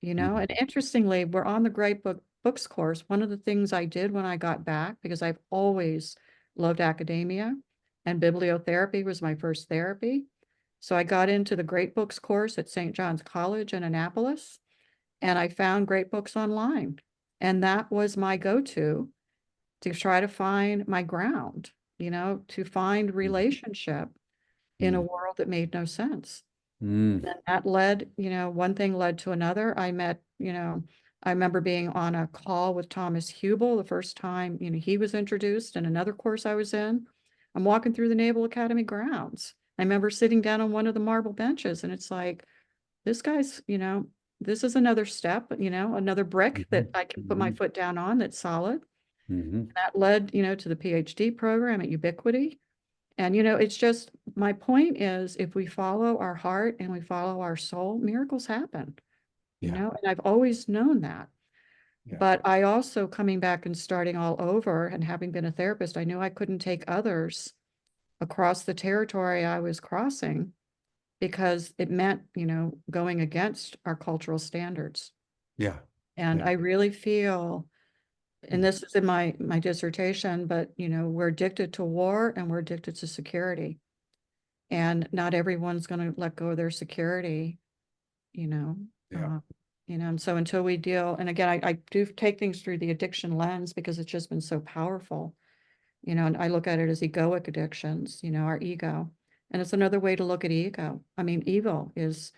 mhm, and interestingly, we're on the Great Books course. One of the things I did when I got back, because I've always loved academia, and bibliotherapy was my first therapy. So I got into the Great Books course at St. John's College in Annapolis, and I found Great Books online. And that was my go-to to try to find my ground, to find relationship in a mhm, world that made no sense. mhm, And that led, one thing led to another. I remember being on a call with Thomas Hubel the first time, he was introduced in another course I was in. I'm walking through the Naval Academy grounds. I remember sitting down on one of the marble benches, and it's like, this guy's, this is another step, another brick that I can put my mhm, foot down on that's solid. mhm, That led, to the PhD program at Ubiquity. And, you know, it's just, my point is, if we follow our heart and we follow our soul, miracles happen, you Yeah. know, and I've always known that. Yeah. But I also, coming back and starting all over and having been a therapist, I knew I couldn't take others across the territory I was crossing because it meant, you know, going against our cultural standards. Yeah. And Yeah. I really feel, and this is in my dissertation, but, you know, we're addicted to war and we're addicted to security. And not everyone's going to let go of their security, you know. Yeah. Uh, you know, and so until we deal, and again, I do take things through the addiction lens because it's just been so powerful, you know, and I look at it as egoic addictions, you know, our ego. And it's another way to look at ego. I mean, evil is,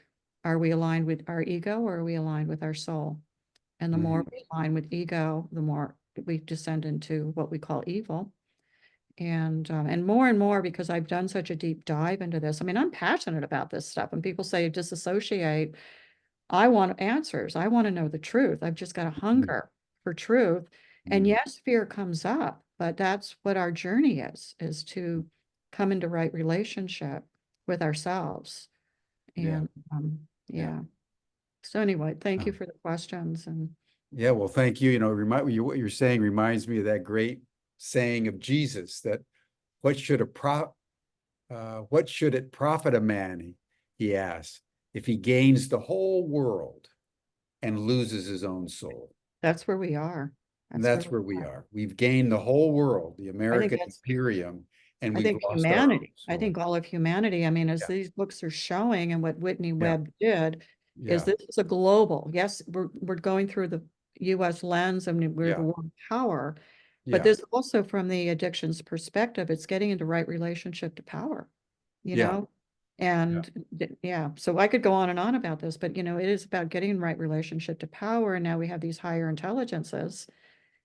are we aligned with our ego or are we aligned with our soul? And the more Mhm. we align with ego, the more we descend into what we call evil. And more, because I've done such a deep dive into this. I mean, I'm passionate about this stuff. And people say disassociate. I want answers. I want to know the truth. I've just got a hunger for truth. And Mhm. yes, fear comes up, but that's what our journey is to come into right relationship with ourselves. Yeah. And Yeah. yeah. So anyway, thank you Um, for the questions. And yeah. Well, thank you. You know, remind you what you're saying reminds me of that great saying of Jesus that what should a what should it profit a man, he asks, if he gains the whole world and loses his own soul? that's where we are. And That's where that's we where we are. are. We've gained the whole world, the I think American that's imperium, and I we've think lost our own humanity, I soul. think all of humanity, I mean, as Yeah. these books are showing and what Whitney Yeah. Webb did, is Yeah. this is a global, yes, we're going through the US lens and we're the Yeah. world power, but Yeah. this also from the addictions perspective, it's getting into right relationship to power, you Yeah. know? Yeah. And yeah, so I could go on and on about this, but you know, it is about getting in right relationship to power. And now we have these higher intelligences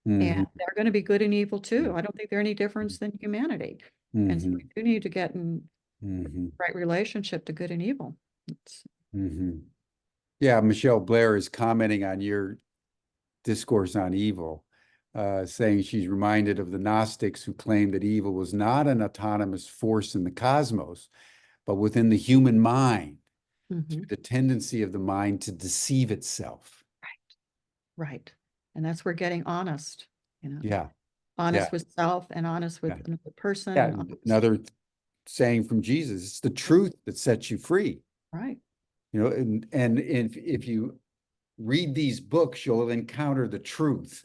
and Mhm. they're going to be good and evil too. I don't think they're any different than humanity. And so we Mhm. do need to get in Mhm. right relationship to good and evil. It's, Mhm. Yeah, Michelle Blair is commenting on your discourse on evil, saying she's reminded of the Gnostics who claimed that evil was not an autonomous force in the cosmos, but within the human mind, mhm, the tendency of the mind to deceive itself. right. And that's where getting honest, you know, Yeah, yeah, honest with self and honest yeah. with another person Yeah, and and honest, another saying from Jesus, it's the truth that sets you free. right, You know, and if you read these books, you'll encounter the truth.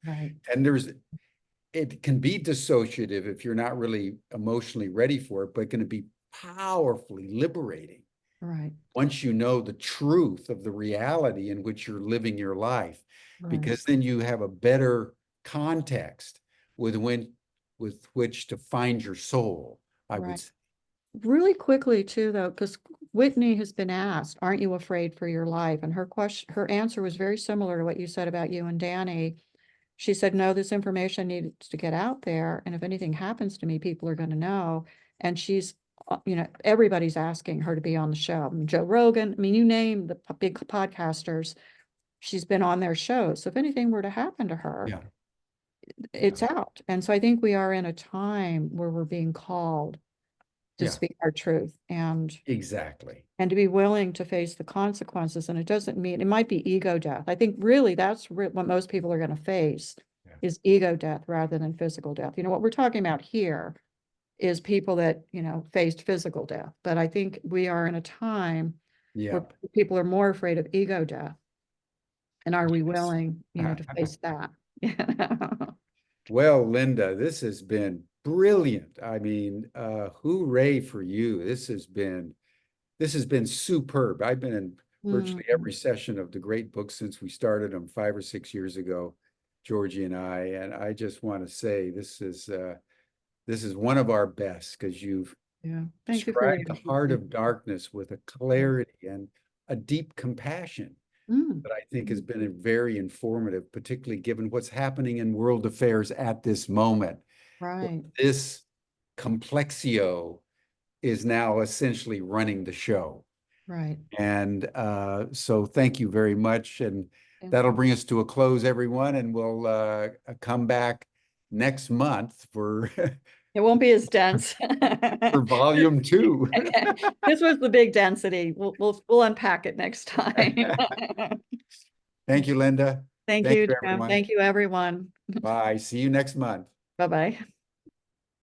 right, And it can be dissociative if you're not really emotionally ready for it, but it can be powerfully liberating right, once you know the truth of the reality in which you're living your life, right, because then you have a better context with which to find your soul, I would right. say. Really quickly too, though, because Whitney has been asked, aren't you afraid for your life? And her answer was very similar to what you said about you and Danny. She said, no, this information needs to get out there. And if anything happens to me, people are going to know. And she's, you know, everybody's asking her to be on the show. I mean, Joe Rogan, I mean, you name the big podcasters, she's been on their shows. So if anything were to happen to her, Yeah, yeah, it's out. And so I think we are in a time where we're being called to yeah, speak our truth exactly. and to be willing to face the consequences. And it doesn't mean, it might be ego death. I think really that's what most people are going to face Yeah, is ego death rather than physical death. You know, what we're talking about here is people that, you know, faced physical death. But I think we are in a time yeah. where people are more afraid of ego death. And are we Yes. willing, you know, to face that? Yeah. Well, Linda, this has been brilliant. I mean, hooray for you. This has been superb. I've been in virtually Mm, every session of the great book since we started them 5 or 6 years ago, Georgie and I just want to say this is one of our best because you've yeah. Thank you for your described the heart invitation. of darkness with a Yeah. clarity and a deep compassion Mm, that I think has mm, been very informative, particularly given what's happening in world affairs at this moment. right, This complexio is now essentially running the show. right. And so thank you very much. And Yeah. that'll bring us to a close, everyone. And we'll come back next month for It won't be as dense. For volume 2. Okay. This was the big density. We'll unpack it next time. Thank you, Linda. Thank Thank you, you, Jim. everyone. Thank you, everyone. Bye. See you next month. Bye-bye.